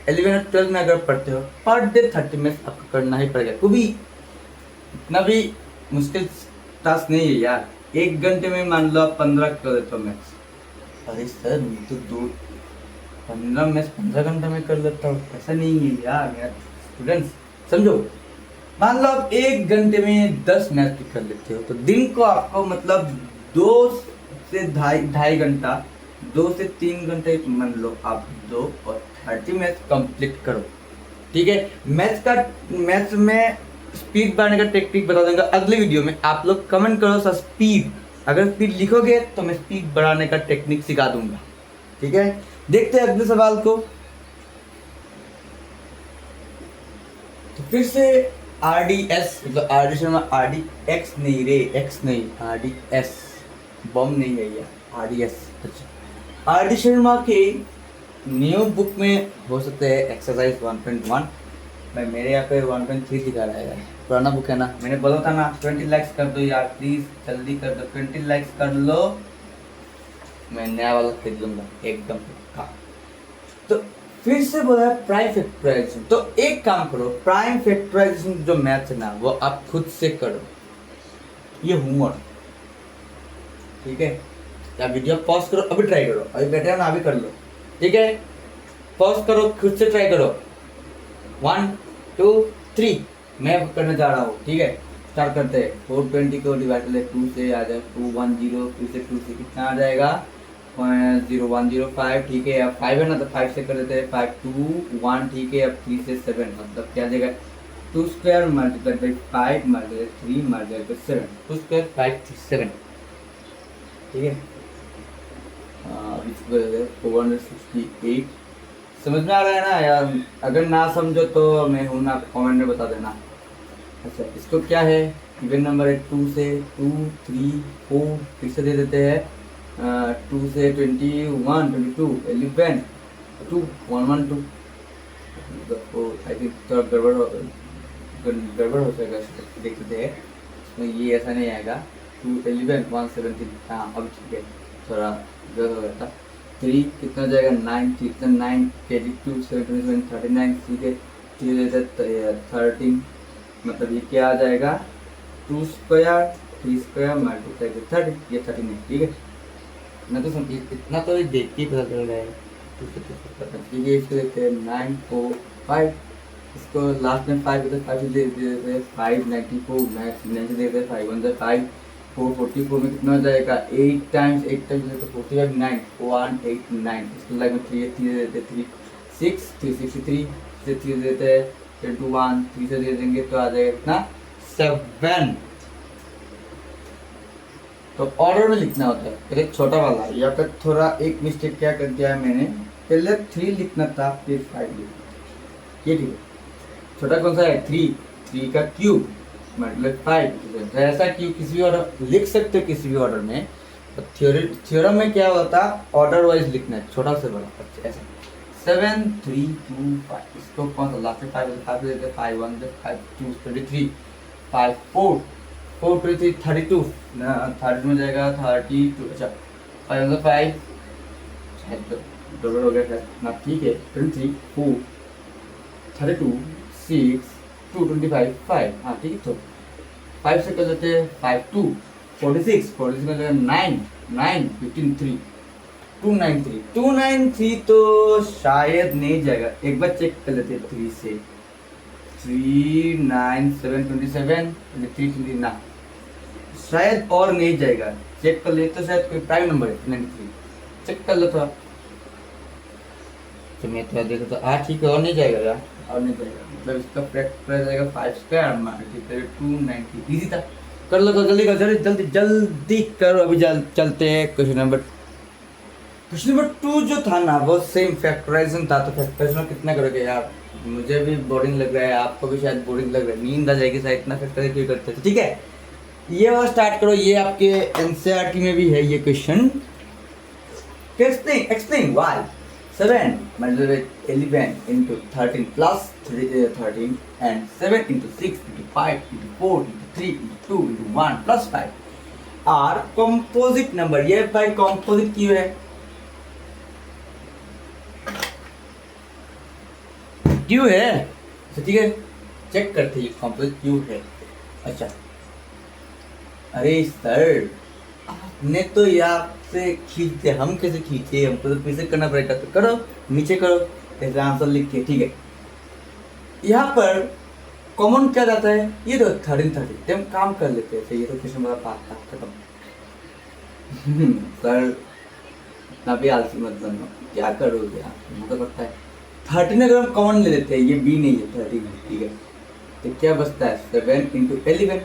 11 और 12 में अगर पढ़ते हो पर डे 30 मिनट्स आपको करना ही पड़ेगा। कभी इतना भी मुश्किल टास्क नहीं है यार। 1 घंटे में मान लो आप 15 कर देते हो मैथ्स। अरे सर मैं तो 15 मैथ्स 15 घंटे में कर लेता हूँ, ऐसा नहीं है यार स्टूडेंट्स, समझो। मान लो आप 1 घंटे में 10 मैथ कर लेते हो तो दिन को आपको मतलब 2 से ढाई घंटा, 2 से 3 घंटे मान लो आप दो और 30 मैथ कंप्लीट करो। ठीक है, मैथ्स में स्पीड बढ़ाने का टेक्निक बता दूंगा अगले वीडियो में। आप लोग कमेंट करो सर स्पीड, अगर स्पीड लिखोगे तो मैं स्पीड बढ़ाने का टेक्निक सिखा दूंगा। ठीक है, देखते हैं अगले सवाल को। तो फिर से RDS मतलब RD शर्मा, RDX नहीं रे, X नहीं, RDS बम नहीं है यार, RDS। अच्छा, RD शर्मा के न्यू बुक में हो सकते हैं एक्सरसाइज 1.1, मैं मेरे यहाँ पे 1.3 दिखा रहा है यार, पुराना बुक है ना। मैंने बोला था ना 20 लाइक्स कर दो यार, प्लीज जल्दी कर दो, 20 लाइक्स कर लो, मैं नया वाला खरीद लूंगा एकदम पक्का। तो फिर से बोला प्राइम फैक्टराइजेशन, तो एक काम करो, प्राइम फैक्टराइजेशन जो मैथ है ना वो आप खुद से करो, ये होमवर्क। ठीक है, या वीडियो पॉज करो, अभी ट्राई करो, अभी बैठे हो ना अभी कर लो। ठीक है, पॉज करो, खुद से ट्राई करो। 1 2 3 मैं करने जा रहा हूँ। ठीक है, स्टार्ट करते हैं। 420 को डिवाइड कर ले 2 से, आ जाए 210, 2 से 2 से कितना आ जाएगा 0105। ठीक है, अब 5 है ना तो 5 से कर देते हैं, 5 2 1। ठीक है, अब 3 से 7 मतलब क्या आ जाएगा 2 square multiply by 5 multiply 3 multiply by 7, 2 square 5 3 7। ठीक है, अब इसको 468। समझ में आ रहा है ना यार? अगर ना समझो तो मैं हूँ ना, कमेंट में बता देना। अच्छा, इसको क्या है, इवन नंबर है 2 से 2 3 4, फिर से दे देते हैं 2 से 21 22 11 2 1 1 2। आई थिंक थोड़ा गड़बड़ हो जाएगा, देख लेते हैं। इसमें ये ऐसा नहीं आएगा 2 11 1 17। हाँ अब ठीक है, थोड़ा गलत हो गया था। 3 कितना जाएगा 9, कितना 9 2 7 39। ठीक है, 13 मतलब ये क्या आ जाएगा 2 स्क्वायर 3 स्क्वायर मल्टीप्लाई बाई 30, ये 30 नहीं। ठीक है, ना तो इतना तो देख के पता चल रहा है। ठीक है, इसको देखते हैं 9 4 5, इसको लास्ट में 5 होता है, 5 से दे देते हैं 594, 9 से दे देते हैं 5 1 5 444 में कितना हो जाएगा 8 टाइम्स तो 45 9 1 8 9। इसको लाइक में 3 3 दे देते 3 6 363 से 3 देते हैं 10 2 1 3 से दे देंगे तो आ जाएगा कितना 7। तो ऑर्डर में लिखना होता है। फिर एक छोटा वाला यहाँ पे थोड़ा एक मिस्टेक क्या कर दिया है मैंने, पहले 3 लिखना था फिर 5 लिखना। ये ठीक है, छोटा कौन सा है 3 का क्यूब मतलब 5। तो ऐसा क्यूब किसी भी ऑर्डर लिख सकते हो, किसी भी ऑर्डर में। थ्योरम में क्या होता है ऑर्डर वाइज लिखना है, छोटा से बड़ा। अच्छा ऐसा 7 3 2 5, इसको कौन सा लास्ट में 5 देते हैं 5 1 5 2 23 5 4 4 2 3 32 ना 30 में जाएगा 32। अच्छा 5 5 गड़बड़ हो गया ना। ठीक है 23 4 32 6 2 25 5। हाँ ठीक है, तो 5 से कर लेते हैं 5 2 46 में जाएगा 9 9 15 3 293 तो शायद नहीं जाएगा, एक बार चेक कर लेते हैं 3 से 3 9 7 27 23 20 ना शायद और नहीं जाएगा, चेक कर ले। तो शायद कोई प्राइम नंबर है 93, चेक कर लो थोड़ा। तो मैं थोड़ा देखो तो ठीक है, और नहीं जाएगा यार, और नहीं जाएगा मतलब इसका फैक्टर जाएगा 5 स्क्वायर मल्टीप्लाई 290। इजी था, कर लो जल्दी करो, जल्दी करो। अभी चलते हैं क्वेश्चन नंबर 2 जो था ना वो सेम फैक्टराइजेशन था। तो फैक्टराइजेशन कितना करोगे यार, मुझे भी बोरिंग लग रहा है, आपको भी शायद बोरिंग लग रहा है, नींद आ जाएगी शायद, इतना फैक्टराइज क्यों करते थे। ठीक है, ये वाला स्टार्ट करो, ये आपके एनसीईआरटी में भी है ये question. Explain why 7 multiplied 11 into 13 plus 13 and 7 into 6 into 5 into 4 into 3 into 2 into 1 plus 5 are composite number. ये भाई कॉम्पोजिट क्यों है, क्यों है, तो ठीक है चेक करते हैं कॉम्पोजिट क्यों है। अच्छा अरे सर आपने तो यहाँ से खींचते, हम कैसे खींचे, हमको तो फिर से करना पड़ेगा, तो करो नीचे करो ऐसे आंसर लिख के। ठीक है यहाँ पर कॉमन क्या जाता है, ये तो 13 हम काम कर लेते हैं, ये तो क्वेश्चन बड़ा पास था खत्म। सर इतना भी आलसी मत बनो, क्या करोगे आप, मुझे पता है। 13 अगर हम कॉमन ले लेते हैं, ये बी नहीं है 13 है, ठीक है तो क्या बचता है 7 इंटू 11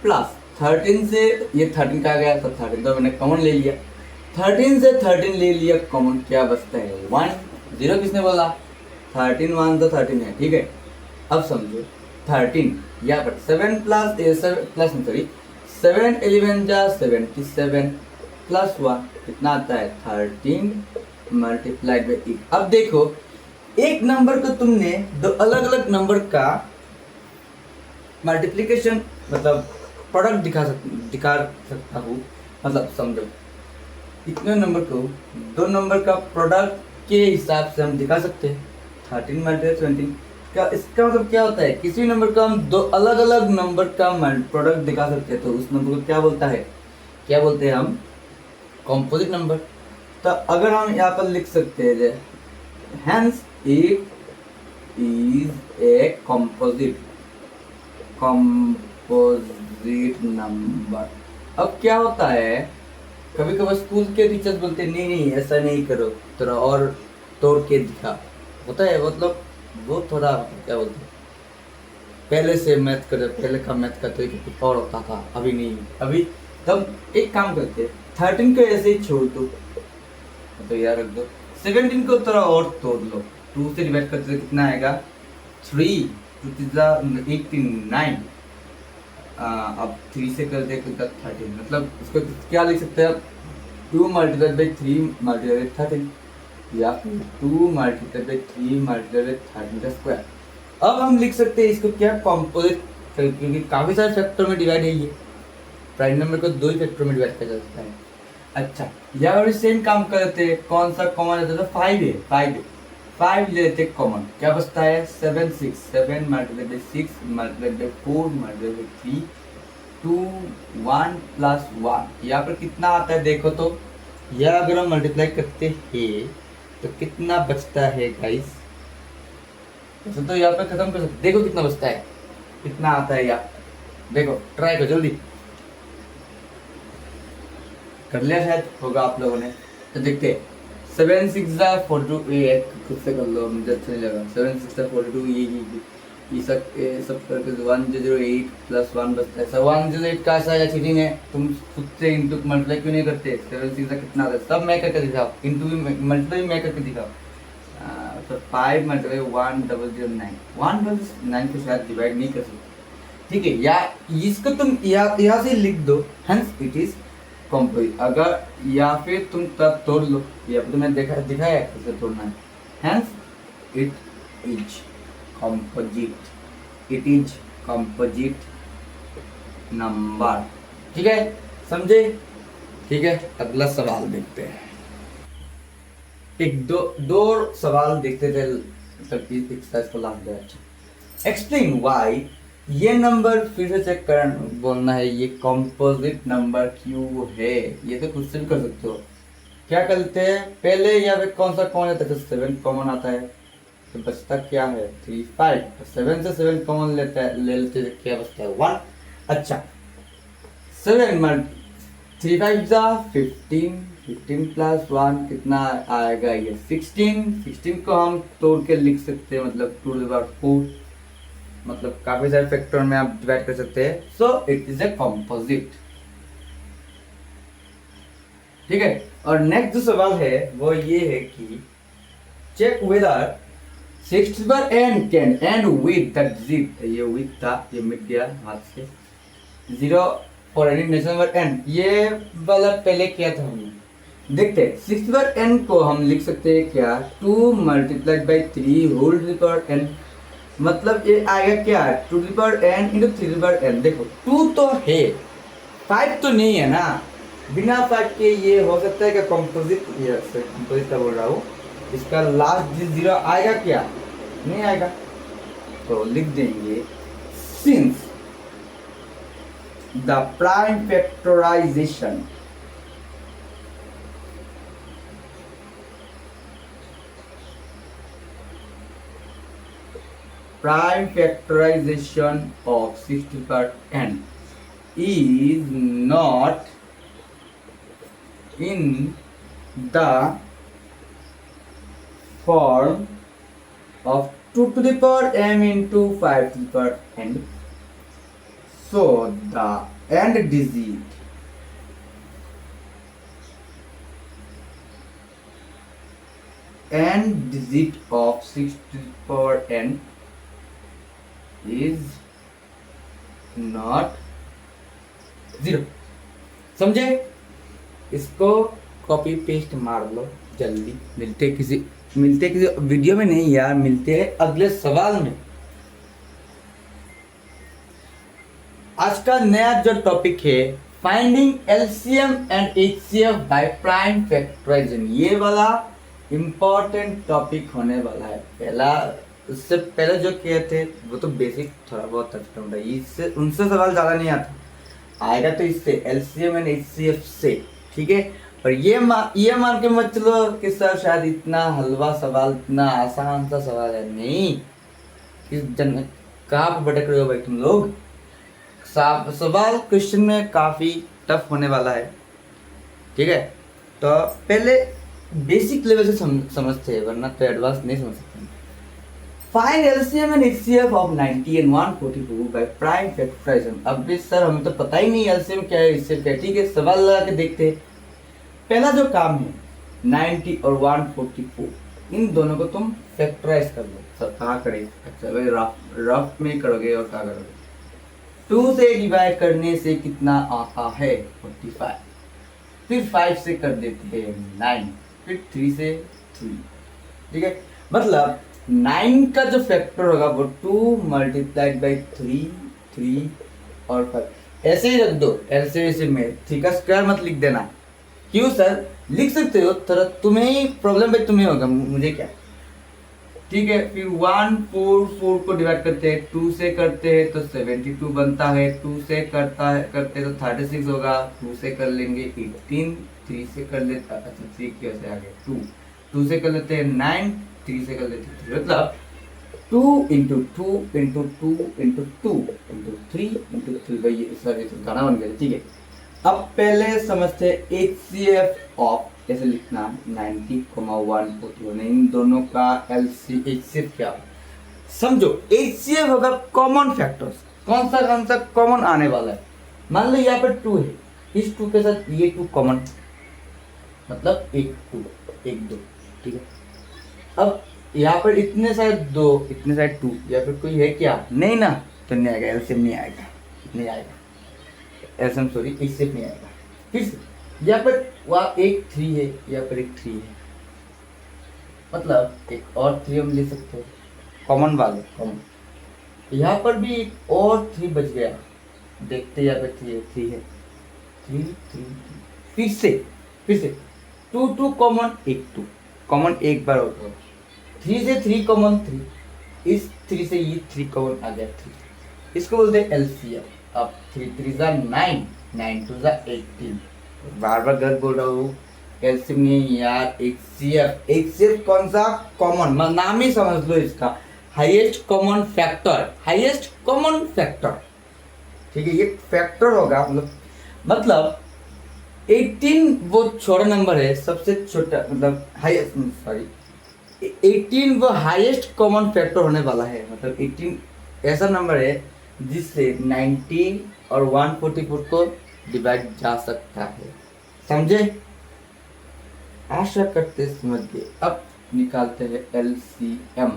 प्लस 13 से ये 13 का आ गया तो 13 तो मैंने कॉमन ले लिया, 13 से 13 ले लिया कॉमन, क्या बचता है 1, 0 किसने बोला, 13 1 तो 13 है, ठीक है। अब समझो 13 यहाँ पर 7 प्लस 7 11 जा 77 प्लस 1 कितना आता है 13 मल्टीप्लाइड बाई 8। अब देखो एक नंबर को तुमने दो अलग अलग नंबर का मल्टीप्लिकेशन मतलब प्रोडक्ट दिखा सकता हूँ, मतलब समझो इतने नंबर को दो नंबर का प्रोडक्ट के हिसाब से हम दिखा सकते हैं 13 मल्टीप्लाई 20 का। इसका मतलब क्या होता है, किसी नंबर का हम दो अलग अलग नंबर का प्रोडक्ट दिखा सकते हैं तो उस नंबर को क्या बोलता है, क्या बोलते हैं हम, कॉम्पोजिट नंबर। तो अगर हम यहाँ पर लिख सकते हैं hence it is a composite number. अब क्या होता है कभी कभी स्कूल के टीचर्स बोलते हैं नहीं ऐसा नहीं करो, थोड़ा और तोड़ के दिखा, होता है मतलब वो थोड़ा क्या बोलते हैं पहले से मैथ कर, पहले का मैथ का तरीका कुछ और होता था, अभी नहीं, अभी तब एक काम करते 13 को ऐसे ही छोड़ दो तो यार रख दो, 17 को थोड़ा और तोड़ लो, 2 से डिवाइड करते तो कितना आएगा 3 89। अब 3 से कर दे तो 13, मतलब इसको क्या लिख सकते हैं 2 मल्टीप्लाइड बाई 3 मल्टीप्लाइड बाई 13 या फिर 2 मल्टीप्लाइड बाई 3 मल्टीप्लाइड बाई 13 का स्क्वायर। अब हम लिख सकते हैं इसको क्या कॉम्पोजिट, क्योंकि काफ़ी सारे फैक्टर में डिवाइड है, ये प्राइम नंबर को 2 ही फैक्टर में डिवाइड किया जा सकता है। अच्छा यहाँ पर सेम काम करते हैं, कौन सा कॉमन रहता है 5 है, 5 ले लेते कॉमन, क्या बचता है 7 6 7 multiplied by 6 multiplied by 4 multiplied by 3 2 1 plus 1, यहाँ पर कितना आता है देखो तो, यह अगर हम मल्टीप्लाई करते हैं तो कितना बचता है गाइस, तो यहाँ पर खत्म कर सकते, देखो कितना बचता है, कितना आता है यार, देखो ट्राई करो जल्दी, कर लिया शायद होगा आप लोगों ने, तो देखते 7 6 42 ये खुद से कर लो, मुझे अच्छा नहीं लगा, 7 6 42 ये सब करके 108 प्लस 1 बचता है, 108 का ऐसा या चीटिंग है, तुम खुद से इंटू मल्टीप्लाई क्यों नहीं करते, 7 6 कितना आता है सब मैं करके दिखाओ, इंटू भी मल्टीप्लाई मैं करके दिखाओ, तो 5 मल्टीप्लाई 1009 109 को शायद डिवाइड नहीं कर सकते, ठीक है, या इसको तुम यहाँ से लिख दो हेंस इट इज कॉम्पोजिट, अगर या फिर तुम तब तोड़ लो, या फिर तुम्हें दिखाया कैसे तोड़ना है, hence it is composite number, ठीक है समझे, ठीक है। अगला सवाल देखते हैं, एक दो सवाल देखते थे एक्सरसाइज को लास्ट में। एक्सप्लेन व्हाई, ये नंबर फिर से चेक कर बोलना है, ये कॉम्पोजिट नंबर क्यों है, ये तो खुद से भी कर सकते हो, क्या करते हैं पहले यहाँ पे कौन सा कॉमन आता है, 7 कॉमन आता है तो बचता क्या है 3 5, 7 से 7 कॉमन ले लेते क्या बचता है 1। अच्छा 7 3 5 जा 15 प्लस 1 कितना आएगा ये 16 को हम तोड़ के लिख सकते हैं, मतलब 2 to the power 4, मतलब काफी सारे फैक्टर में आप डिवाइड कर सकते हैं, so it is a composite, ठीक है। और नेक्स्ट जो सवाल है वो ये है कि चेक वेदर 6 बार and can end with the digit, ये विद था, ये मिट गया हाथ से, 0 for any natural number N, ये वाला पहले किया था हमने, देखते हैं 6 बार एन को हम लिख सकते हैं क्या 2 multiplied by 3 whole to the power N, मतलब ये आएगा क्या 2 to the power N into 3 to the power N, देखो 2 तो है फाइव तो नहीं है ना, बिना फाइव के ये हो सकता है कि कंपोजिट, ये कंपोजिट का बोल रहा हूँ, इसका लास्ट जीरो आएगा क्या, नहीं आएगा। तो लिख देंगे since the prime factorization of 60% is not in the form of 2 to the power m into 5 to the power n, so the end digit of 6 to the power n is not 0। समझे? इसको copy paste मार लो जल्दी। मिलते किसी video में नहीं यार, मिलते हैं अगले सवाल में। आज का नया जो टॉपिक है finding LCM and HCF by prime factorization, ये वाला इम्पोर्टेंट टॉपिक होने वाला है। पहला, उससे पहले जो किए थे वो तो बेसिक थोड़ा बहुत टच करना है, इससे उनसे सवाल ज़्यादा नहीं आता, आएगा तो इससे एलसीएम एंड एचसीएफ से, ठीक है। और ये मान के मत चलो कि सर शायद इतना हलवा सवाल, इतना आसान सा सवाल है, नहीं। किस जन कहाँ पर भटक रहे हो भाई तुम लोग। सवाल क्वेश्चन में काफ़ी टफ होने वाला है, ठीक है। तो पहले बेसिक लेवल से समझते हैं, वरना तो एडवांस नहीं समझ सकते। Find LCM and HCF of 90 and 142 by prime factorization. अब भी सर हमें तो पता ही नहीं एलसीएम क्या है, एचसीएफ क्या है, ठीक है। सवाल लगा के देखते हैं। पहला जो काम है 90 और 144, इन दोनों को तुम फैक्टराइज कर लो। सर कहाँ करें? अच्छा भाई रफ में करोगे और क्या करोगे? 2 से डिवाइड करने से कितना आता है? 45। फिर 5 से कर देते हैं 9, फिर 3 से 3, ठीक है। मतलब 9 का जो फैक्टर होगा वो 2 मल्टीप्लाइड बाई 3 और 5। ऐसे ही रख दो एलसीएम में, 3 का स्क्वायर मत लिख देना। क्यों सर? लिख सकते हो, थोड़ा तुम्हें ही प्रॉब्लम भाई, तुम्हें होगा, मुझे क्या, ठीक है। फिर 144 को डिवाइड करते हैं, 2 से करते हैं तो 72 बनता है, 2 से करते तो 36 होगा, 2 से कर लेंगे 18, 3 से कर लेते, अच्छा 3 कैसे आ गए, 2 से कर लेते हैं 9, 3 से कर लेते हैं 3, मतलब 2 into 2 into 2 into 2 into 3 into 3, भाई सर ये तो गाना बन गया, ठीक है। अब पहले समझते एचसीएफ ऑफ, कैसे लिखना, 90, 141, इन दोनों का एचसीएफ क्या समझो। एचसीएफ होगा कॉमन फैक्टर्स, कौन सा कॉमन आने वाला है। मान लो यहाँ पर 2 है, इस 2 के साथ ये 2 कॉमन, मतलब 1 2 1 2, ठीक है। अब यहाँ पर इतने सारे 2, इतने सारे 2, या फिर कोई है क्या? नहीं ना, तो नहीं आएगा, एलसीएम नहीं आएगा, एलसीएम सॉरी एचसीएफ नहीं आएगा। फिर से यहाँ पर वहाँ एक 3 है, यहाँ पर एक 3 है, मतलब एक और 3 हम ले सकते हैं, कॉमन वाले कॉमन। यहाँ पर भी एक और 3 बच गया, देखते यहाँ पर 3 है, 3 फिर से 2 2 कॉमन, एक 2 कॉमन, एक बार और 3 से 3 कॉमन 3, इस 3 से ये 3 कॉमन आ गया 3, इसको बोलते हैं एलसीएम। अब 3 3 जा 9, 9 2 जा 18, बार गलत बोल रहा हूँ, एलसीएम नहीं यार, एचसीएफ कौन सा? कॉमन, नाम ही समझ लो इसका, हाईएस्ट कॉमन फैक्टर, ठीक है। ये फैक्टर होगा, मतलब 18 वो छोटा नंबर है, सबसे छोटा, मतलब हाईएस्ट, सॉरी 18 वो हाईएस्ट कॉमन फैक्टर होने वाला है। मतलब 18 ऐसा नंबर है जिससे 90 और 144 को डिवाइड जा सकता है, समझे? आशा करते समझ गए। अब निकालते हैं एलसीएम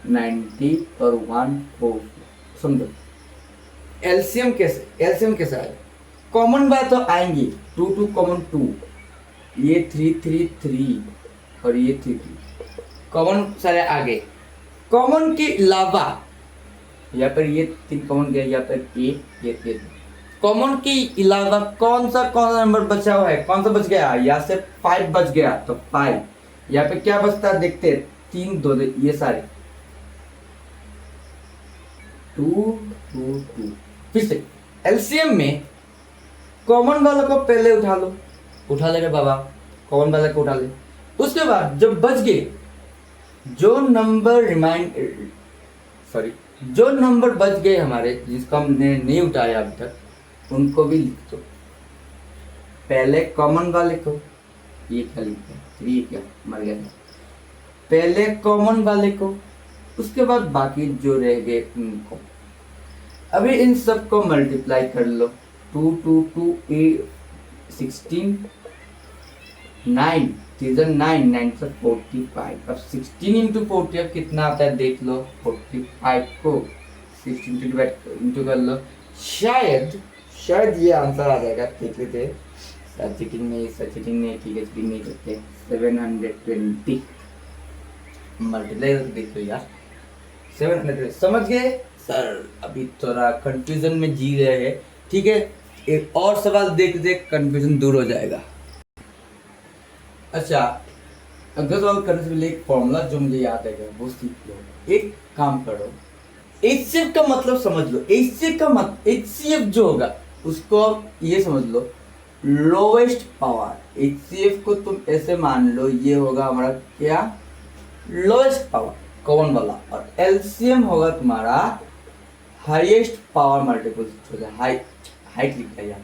90 और 144, समझो एलसीएम कैसे आएगा? कॉमन बात तो आएंगी, 2 2 कॉमन 2, ये 3 3 3 और ये 3 3 कॉमन सारे आगे। कॉमन के अलावा यहाँ पर ये 3 कॉमन गया, यहाँ पर ये कॉमन के अलावा कौन सा नंबर बचा हुआ है, कौन सा बच गया, यहाँ से 5 बच गया, तो 5 यहाँ पे क्या बचता है देखते हैं, 3 2 ये सारे 2 2 2। फिर से एलसीएम में कॉमन वाला को पहले उठा ले रे बाबा, कॉमन वाला को उठा ले। उसके बाद जब बच गए, जो नंबर बच गए हमारे, जिसको हमने नहीं उठाया अभी तक, उनको भी लिख दो। पहले कॉमन वाले को, ये क्या लिखते हैं, 3 क्या मर गया, पहले कॉमन वाले को, उसके बाद बाकी जो रह गए उनको। अभी इन सब को मल्टीप्लाई कर लो, 2 2 2 16, 9 9 9 से 45। अब 16 इंटू 40 अब कितना आता है देख लो, 45 को 16 इंटू कर लो, शायद ये आंसर आ जाएगा, देख लेते हैं। चीटिंग नहीं, ठीक है, चीटिंग नहीं करते। 720 मल्टीप्लाई करके देख लो यार, 700। समझ गए सर? अभी थोड़ा कंफ्यूजन में जी रहे हैं, ठीक है। एक और सवाल देख कंफ्यूजन दूर हो जाएगा। अच्छा, अगर सवाल करने से पहले एक फॉर्मूला जो मुझे याद है वो सीख लो। एक काम करो, HCF का मतलब समझ लो। HCF जो होगा उसको ये समझ लो, लोवेस्ट पावर। HCF को तुम ऐसे मान लो, ये होगा हमारा क्या, लोएस्ट पावर कॉमन वाला, और LCM होगा तुम्हारा हाईएस्ट पावर मल्टीपल, हाइट लिखा है,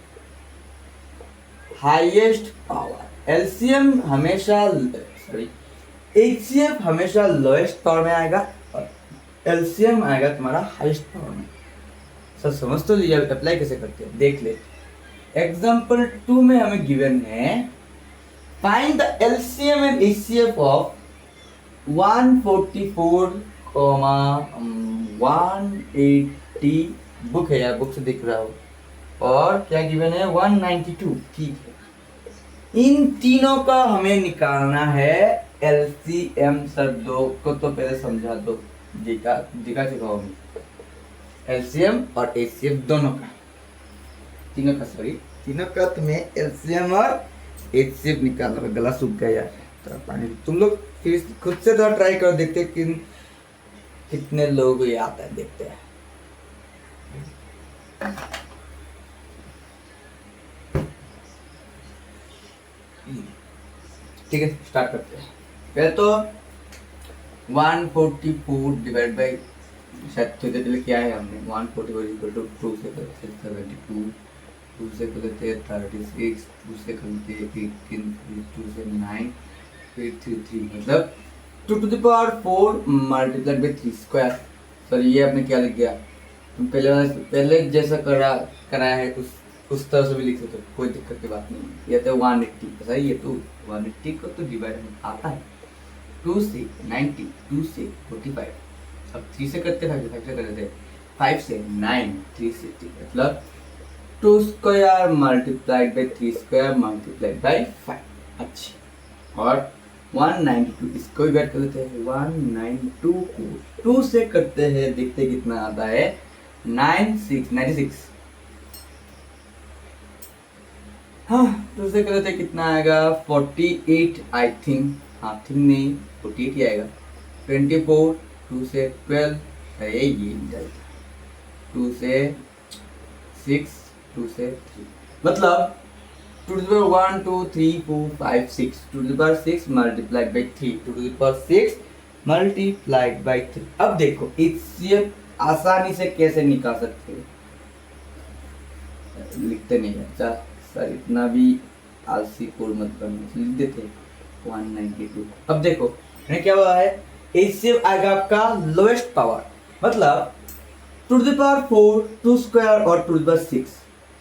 हाईएस्ट पावर। LCM हमेशा HCF हमेशा लोएस्ट पावर में आएगा, और LCM आएगा तुम्हारा हाईएस्ट पावर में। सर समझ तो लिया, अप्लाई कैसे करते हैं देख ले। एग्जाम्पल 2 में हमें गिवन है, find the LCM and HCF of 144, 180, book है यार, बुक से दिख रहा हो, और क्या गिवन है 192। ठीक है, इन तीनों का हमें निकालना है LCM। सर दो को तो पहले समझा दो, दिखा सिखाओ। LCM और HCF दोनों का, तीनों का तुम्हें LCM और HCF निकालना होगा। गला सूख गया यार, तो पानी तुम लोग फिर खुद से थोड़ा ट्राई करो, देखते हैं कि कितने लोगों को ये आता है, देखते हैं। ठीक है, स्टार्ट करते हैं। पहले तो 144 डिवाइड बाई, शायद थोड़ी देर पहले क्या है हमने, 144 इक्वल टू 2 से करते हैं 72, 2 से करते हैं 36, 2 से करते हैं 18, 2 से 9, फिर 3, मतलब 2 to the power 4 multiplied by 3 square. Sir ये आपने क्या लिख गया, तुम पहले जैसा कराया है उस तरह से भी लिख सकते हो, कोई दिक्कत की बात नहीं। ये तो 180 सही है, तो 180 को तो डिवाइड में आता है, 2 से 90, 2 से 45, अब 3 से करते 5 से करते 5 से 9, 3 से 3, मतलब 2 square multiplied by 3 square multiplied by 5। अच्छा, और 192 इसको भी कर लेते हैं, 192 को 2 से करते हैं, देखते कितना आता है, 96। हाँ, 2 से कर लेते हैं, कितना आएगा 48 आई थिंक, हाँ थिंक नहीं 48 ही आएगा। 24, 2 से 12, अरे ये 2 से 6, 2 से 3, मतलब 2 to the power 1 2 3 4 5 6, 2 to the power 6 multiplied by 3, 2 to the power 6 multiplied by 3। अब देखो इससे आसानी से कैसे निकाल सकते हैं, लिखते नहीं है। अच्छा सर इतना भी आलसी कोड मत करना, लिख देते 192। अब देखो क्या हुआ है, HCF आएगा आपका लोएस्ट पावर, मतलब 2 to the power 4, 2 स्क्वायर और 2 to the power 6।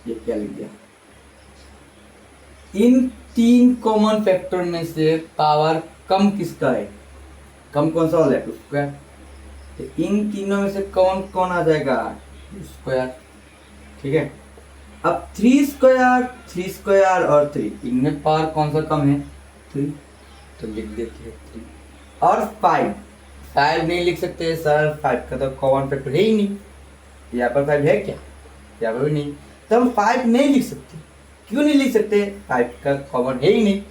ये क्या लिख दिया, इन 3 कॉमन फैक्टर में से पावर कम किसका है, कम कौन सा वाला है, 2 स्क्वायर। तो इन तीनों में से कौन कौन आ जाएगा, 2 स्क्वायर। ठीक है, अब 3 स्क्वायर और 3, इनमें पावर कौन सा कम है, 3, तो लिख देते हैं 3। और 5 नहीं लिख सकते सर, 5 का तो कॉमन फैक्टर है ही नहीं, यहाँ पर 5 है क्या? यहाँ पर भी नहीं, तो हम 5 नहीं लिख सकते। क्यों नहीं लिख सकते? 5 का कॉमन है ही नहीं।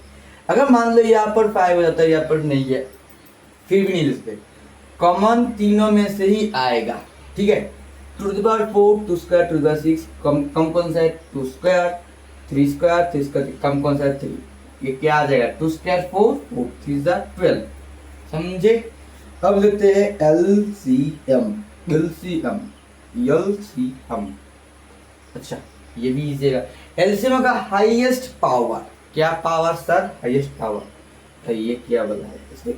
अगर मान लो यहाँ पर 5 हो जाता है, यहाँ पर नहीं है, फिर भी नहीं लिख सकते, कॉमन तीनों में से ही आएगा। ठीक है, 2 to the power 4, 2 square, 2 to the power 6, कम कौन सा है? 2 square, 3 square, 3 square, कम कौन सा है? 3। ये क्या आ जाएगा? 2 square 4, 4 3 12। समझे? अब लेते हैं LCM। अच्छा, ये भी इजी है। LCM का हाईएस्ट पावर, क्या पावर सर? Highest power. तो ये क्या बोला है इसमें?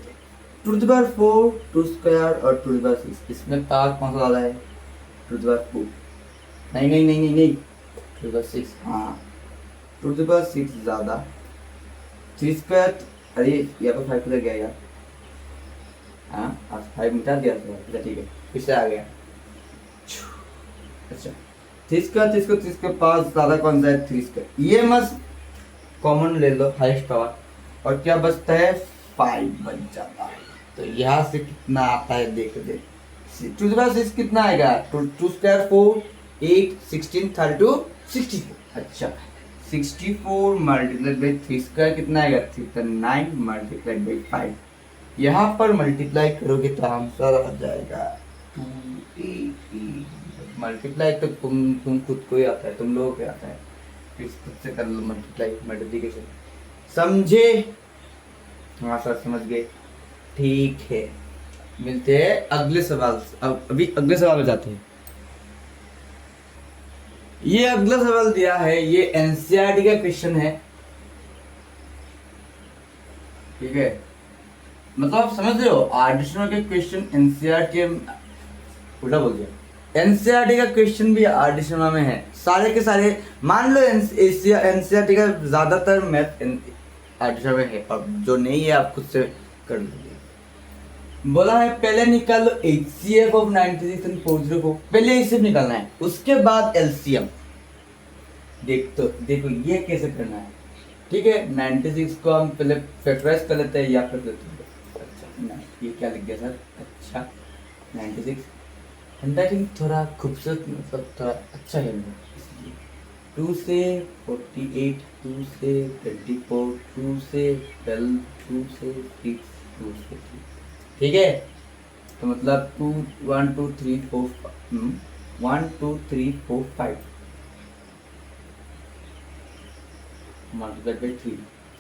2 to the power 4, 2 square और 2 to the power 6। इसमें पावर कौन सा ज़्यादा है? 2 to the power 4। नहीं, 2 to the power 6। हाँ, 2 to the power 6 ज़्यादा। 3 square, अरे यहाँ पर 5 किधर गया यार? हाँ, आज 5 मिटा दिया था। अच्छा ठीक है, फिर से आ गया। अच्छा, 3 का पास ज़्यादा कौन सा है? 3 स्क्वायर। ये मस्त कॉमन ले लो, हाईएस्ट पावर। और क्या बचता है? 5 बच जाता है। तो यहाँ से कितना आता है देख दे। 2 to the power 6 कितना आएगा? 2 square 4, 8, 16, 32, 64। अच्छा, 64 मल्टीप्लाइड बाई 3 स्क्वायर कितना आएगा? 9 मल्टीप्लाइड बाई 5। यहाँ पर मल्टीप्लाई करोगे तो आंसर आ जाएगा 280। मल्टीप्लाई तो तुम खुद को ही आता है, तुम लोगों को आता है, फिर खुद से कर लो मल्टीप्लिकेशन। समझे? हाँ सर, समझ गए। ठीक है, मिलते हैं अगले सवाल। अब अभी अगले सवाल में जाते हैं। ये अगला सवाल दिया है, ये एनसीईआरटी का क्वेश्चन है। ठीक है, मतलब आप समझ रहे हो, आर्डिशनल के क्वेश्चन एनसीईआरटी, उल्टा बोल दिया, एनसीईआरटी का क्वेश्चन भी आर्डिशनल में है सारे के सारे। मान लो एनसीईआरटी का ज्यादातर मैथ आर्डिशनल में है, और जो नहीं है आप खुद से कर लीजिए। बोला है पहले निकाल लो HCF ऑफ 96 and 404। पहले HCF निकालना है, उसके बाद LCM। देखो ये कैसे करना है। ठीक है, 96 को हम पहले फैक्टराइज कर लेते हैं, या फिर अच्छा ये क्या लिख गया सर? अच्छा 96 हैंडराइटिंग थोड़ा खूबसूरत, मतलब थोड़ा अच्छा है इसलिए। 2 से 48, 2 से 24, 2 से 12, 2 से 6, 2 से 3। ठीक है, तो मतलब 2 1 2 3 4 1 2 3 4 5 मल्टीप्लाइड बाई 3।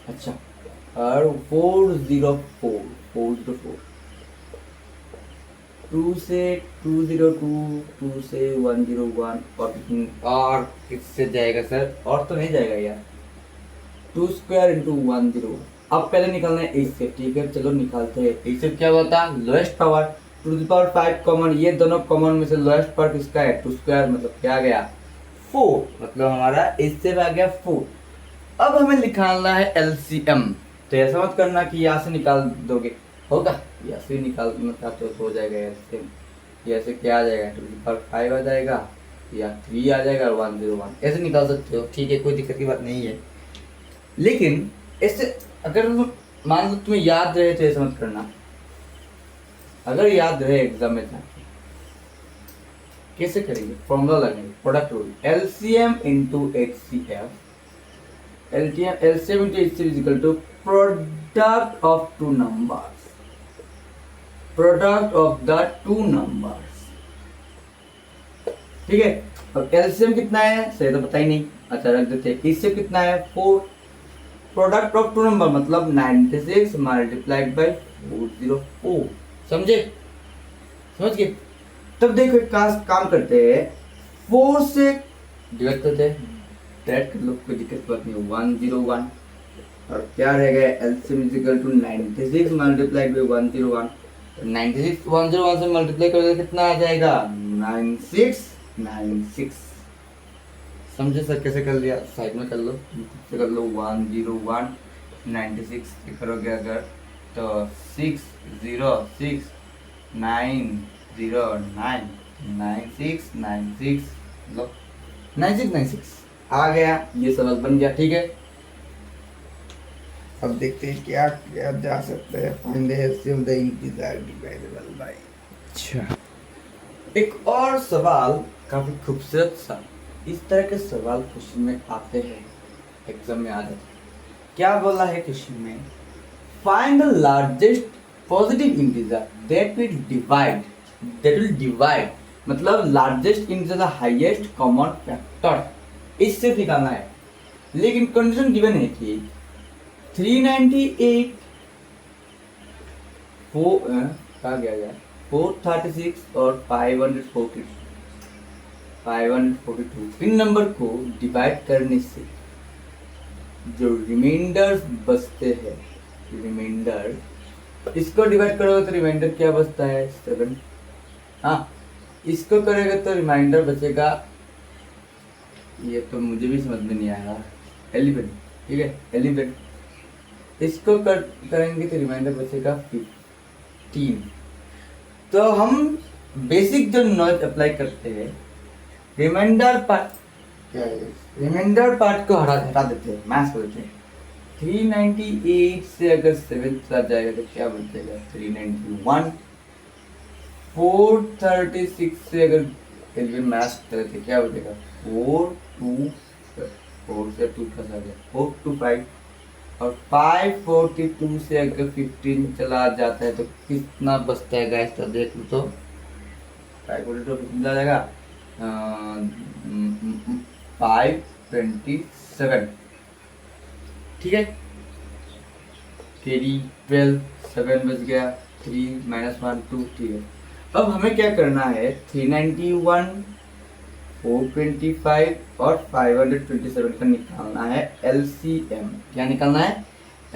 अच्छा, और 404 2 से 202, 2 से 101, और किससे जाएगा सर? और तो नहीं जाएगा यार। 2 स्क्वायर इंटू 101। अब पहले निकालना है इससे। ठीक है, चलो निकालते हैं। इससे क्या होता है? Lowest power. 2 to the power 5 common, ये दोनों कॉमन में से लोएस्ट पावर किसका है? 2 स्क्वायर, मतलब क्या आ गया? 4। मतलब हमारा इससे आ गया 4। अब हमें निकालना है LCM। तो ऐसा मत करना कि यहाँ से निकाल दोगे, होगा? यहाँ से निकालना चाहते हो तो हो जाएगा LCM। यहाँ से क्या आ जाएगा? 2 to the power 5 आ जाएगा, या 3 आ जाएगा, 101 ऐसे निकाल सकते हो। ठीक है, कोई दिक्कत की बात नहीं है। लेकिन ऐसे अगर मान लो तुम्हें याद रहे तो ऐसा मत करना। अगर याद रहे एग्जाम में जाके कैसे करेंगे? फॉर्मूला लगेंगे, product rule. LCM into HCF, LCM into HCF is equal to product of two numbers, product of the two numbers. ठीक है, अब LCM कितना है सही तो पता ही नहीं। अच्छा रख देते। HCF कितना है? 4। प्रोडक्ट ऑफ टू नंबर मतलब 96 मल्टीप्लाइड बाई 404। समझे? समझ गए? तब देखो एक काम करते हैं, 4 से डिवाइड करते हैं, डायरेक्ट कर लो, कोई दिक्कत बात नहीं। 101 और क्या रहेगा? LCM is equal to 96 multiplied by 101। 96 101 से मल्टीप्लाई करोगे कितना आ जाएगा? 9696। समझे सर कैसे कर लिया? साइड में कर लो, से कर लो। 101 96 करोगे अगर तो 606 909 9696 लो 9696 आ गया। ये सवाल बन गया। ठीक है, अब देखते हैं क्या क्या जा सकता है। Find the LCM the integer divisible by. अच्छा, एक और सवाल काफी खूबसूरत सा इस तरह के सवाल क्वेश्चन में आते हैं, एग्जाम में आ जाते हैं। क्या बोला है क्वेश्चन में, find the largest positive integer that will divide मतलब largest integer the highest common factor, इससे निकालना है। लेकिन कंडीशन गिवन है कि 398 कहा गया है 436 और 542 इन नंबर को डिवाइड करने से जो रिमाइंडर बचते हैं, रिमाइंडर इसको डिवाइड करोगे तो रिमाइंडर क्या बचता है 7। हाँ, इसको करेगा तो रिमाइंडर बचेगा, ये तो मुझे भी समझ में नहीं आया, 11। ठीक है 11। इसको करेंगे तो रिमाइंडर बचेगा 15। तो हम बेसिक जो नॉलेज अप्लाई करते हैं, रिमाइंडर पार्ट को हटा देते हैं, मैथ्स को देते हैं। 398 से अगर 7 चला जाएगा तो क्या बचेगा 391। 436 से अगर 11 मैथ्स करें तो क्या बचेगा 4 से 2 प्लस आ गया 425। और 542 से अगर 15 चला जाता है तो कितना बचता है गाइस, तो देख लो तो 542 कितना आ जाएगा 527। ठीक है, कैरी 12 7 बच गया, 3 -1 2। ठीक है, अब हमें क्या करना है 391 425 और 527 का निकालना है LCM। क्या निकालना है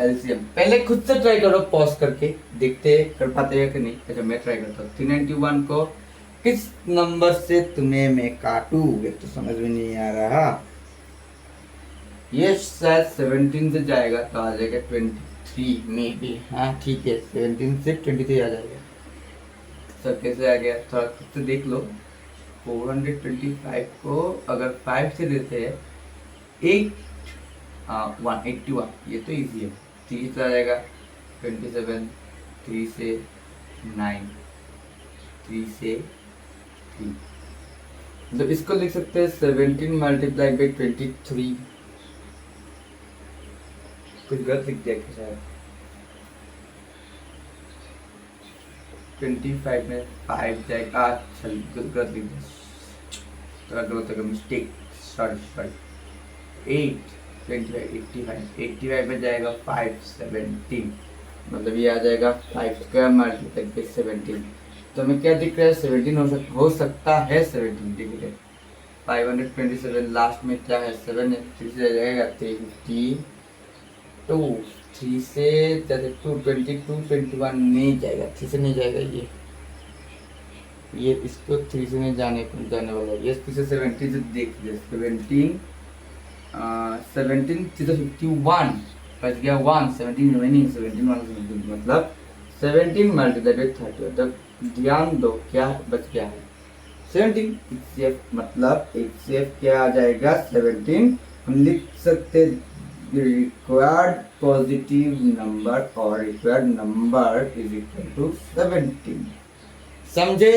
LCM। पहले खुद से ट्राई करो, पॉज करके देखते कर पाते हैं कि नहीं। अच्छा मैं ट्राई करता हूँ। 391 को किस नंबर से तुम्हें मैं काटूं, ये तो समझ में नहीं आ रहा। ये शायद 17 से जाएगा तो आ जाएगा 23 में भी। हाँ ठीक है, 17 से 23 आ जाएगा। सर कैसे आ गया, थोड़ा खुद से देख लो। 425 को अगर 5 से देते हैं 181, ये तो इजी है। 3 से आ जाएगा 27, 3 से 9, 3 से 3। मतलब इसको लिख सकते हैं 17 मल्टीप्लाई बाई 23। कुछ गलत लिख दिया क्या शायद, 25 में 5 जाएगा। अच्छा गलत लिख दिया, गलत मिस्टेक, सॉरी। 8 25 85 में जाएगा 517, मतलब ये आ जाएगा 5 स्क्वायर मल्टीप्लाई बाई 17। तो हमें क्या दिख रहा है 17 हो सकता है 17। ठीक है 527 लास्ट में क्या है 7 है, 3 से जाएगा 352, 3 से जैसे 222 21 नहीं जाएगा, 3 से नहीं जाएगा। ये इसको 3 से नहीं जाने वाला है। ये 3 से 17 से देख लीजिए 17 51 बच गया 1, 17 रिमेनिंग 17 मतलब 17 मल्टीप्लाई बाई 30। तो ध्यान दो क्या बच गया है 17। HCF मतलब HCF क्या आ जाएगा 17। हम लिख सकते रिक्वायर्ड पॉजिटिव नंबर और required number is equal to 17। समझे।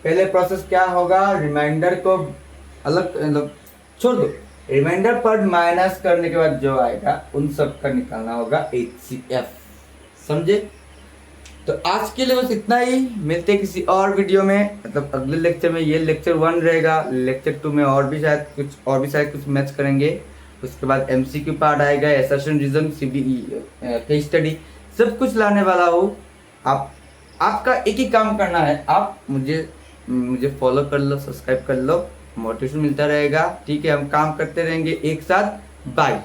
पहले प्रोसेस क्या होगा, रिमाइंडर को अलग मतलब छोड़ दो, रिमाइंडर पर माइनस करने के बाद जो आएगा उन सब का निकालना होगा HCF। समझे। तो आज के लिए बस इतना ही, मिलते हैं किसी और वीडियो में। मतलब अगले लेक्चर में, ये लेक्चर 1 रहेगा, लेक्चर 2 में और भी शायद कुछ मैच करेंगे। उसके बाद MCQ पार्ट आएगा, assertion reason, CBE case study, सब कुछ लाने वाला हूँ। आपका एक ही काम करना है, आप मुझे फॉलो कर लो, सब्सक्राइब कर लो, मोटिवेशन मिलता रहेगा। ठीक है, हम काम करते रहेंगे एक साथ। बाय।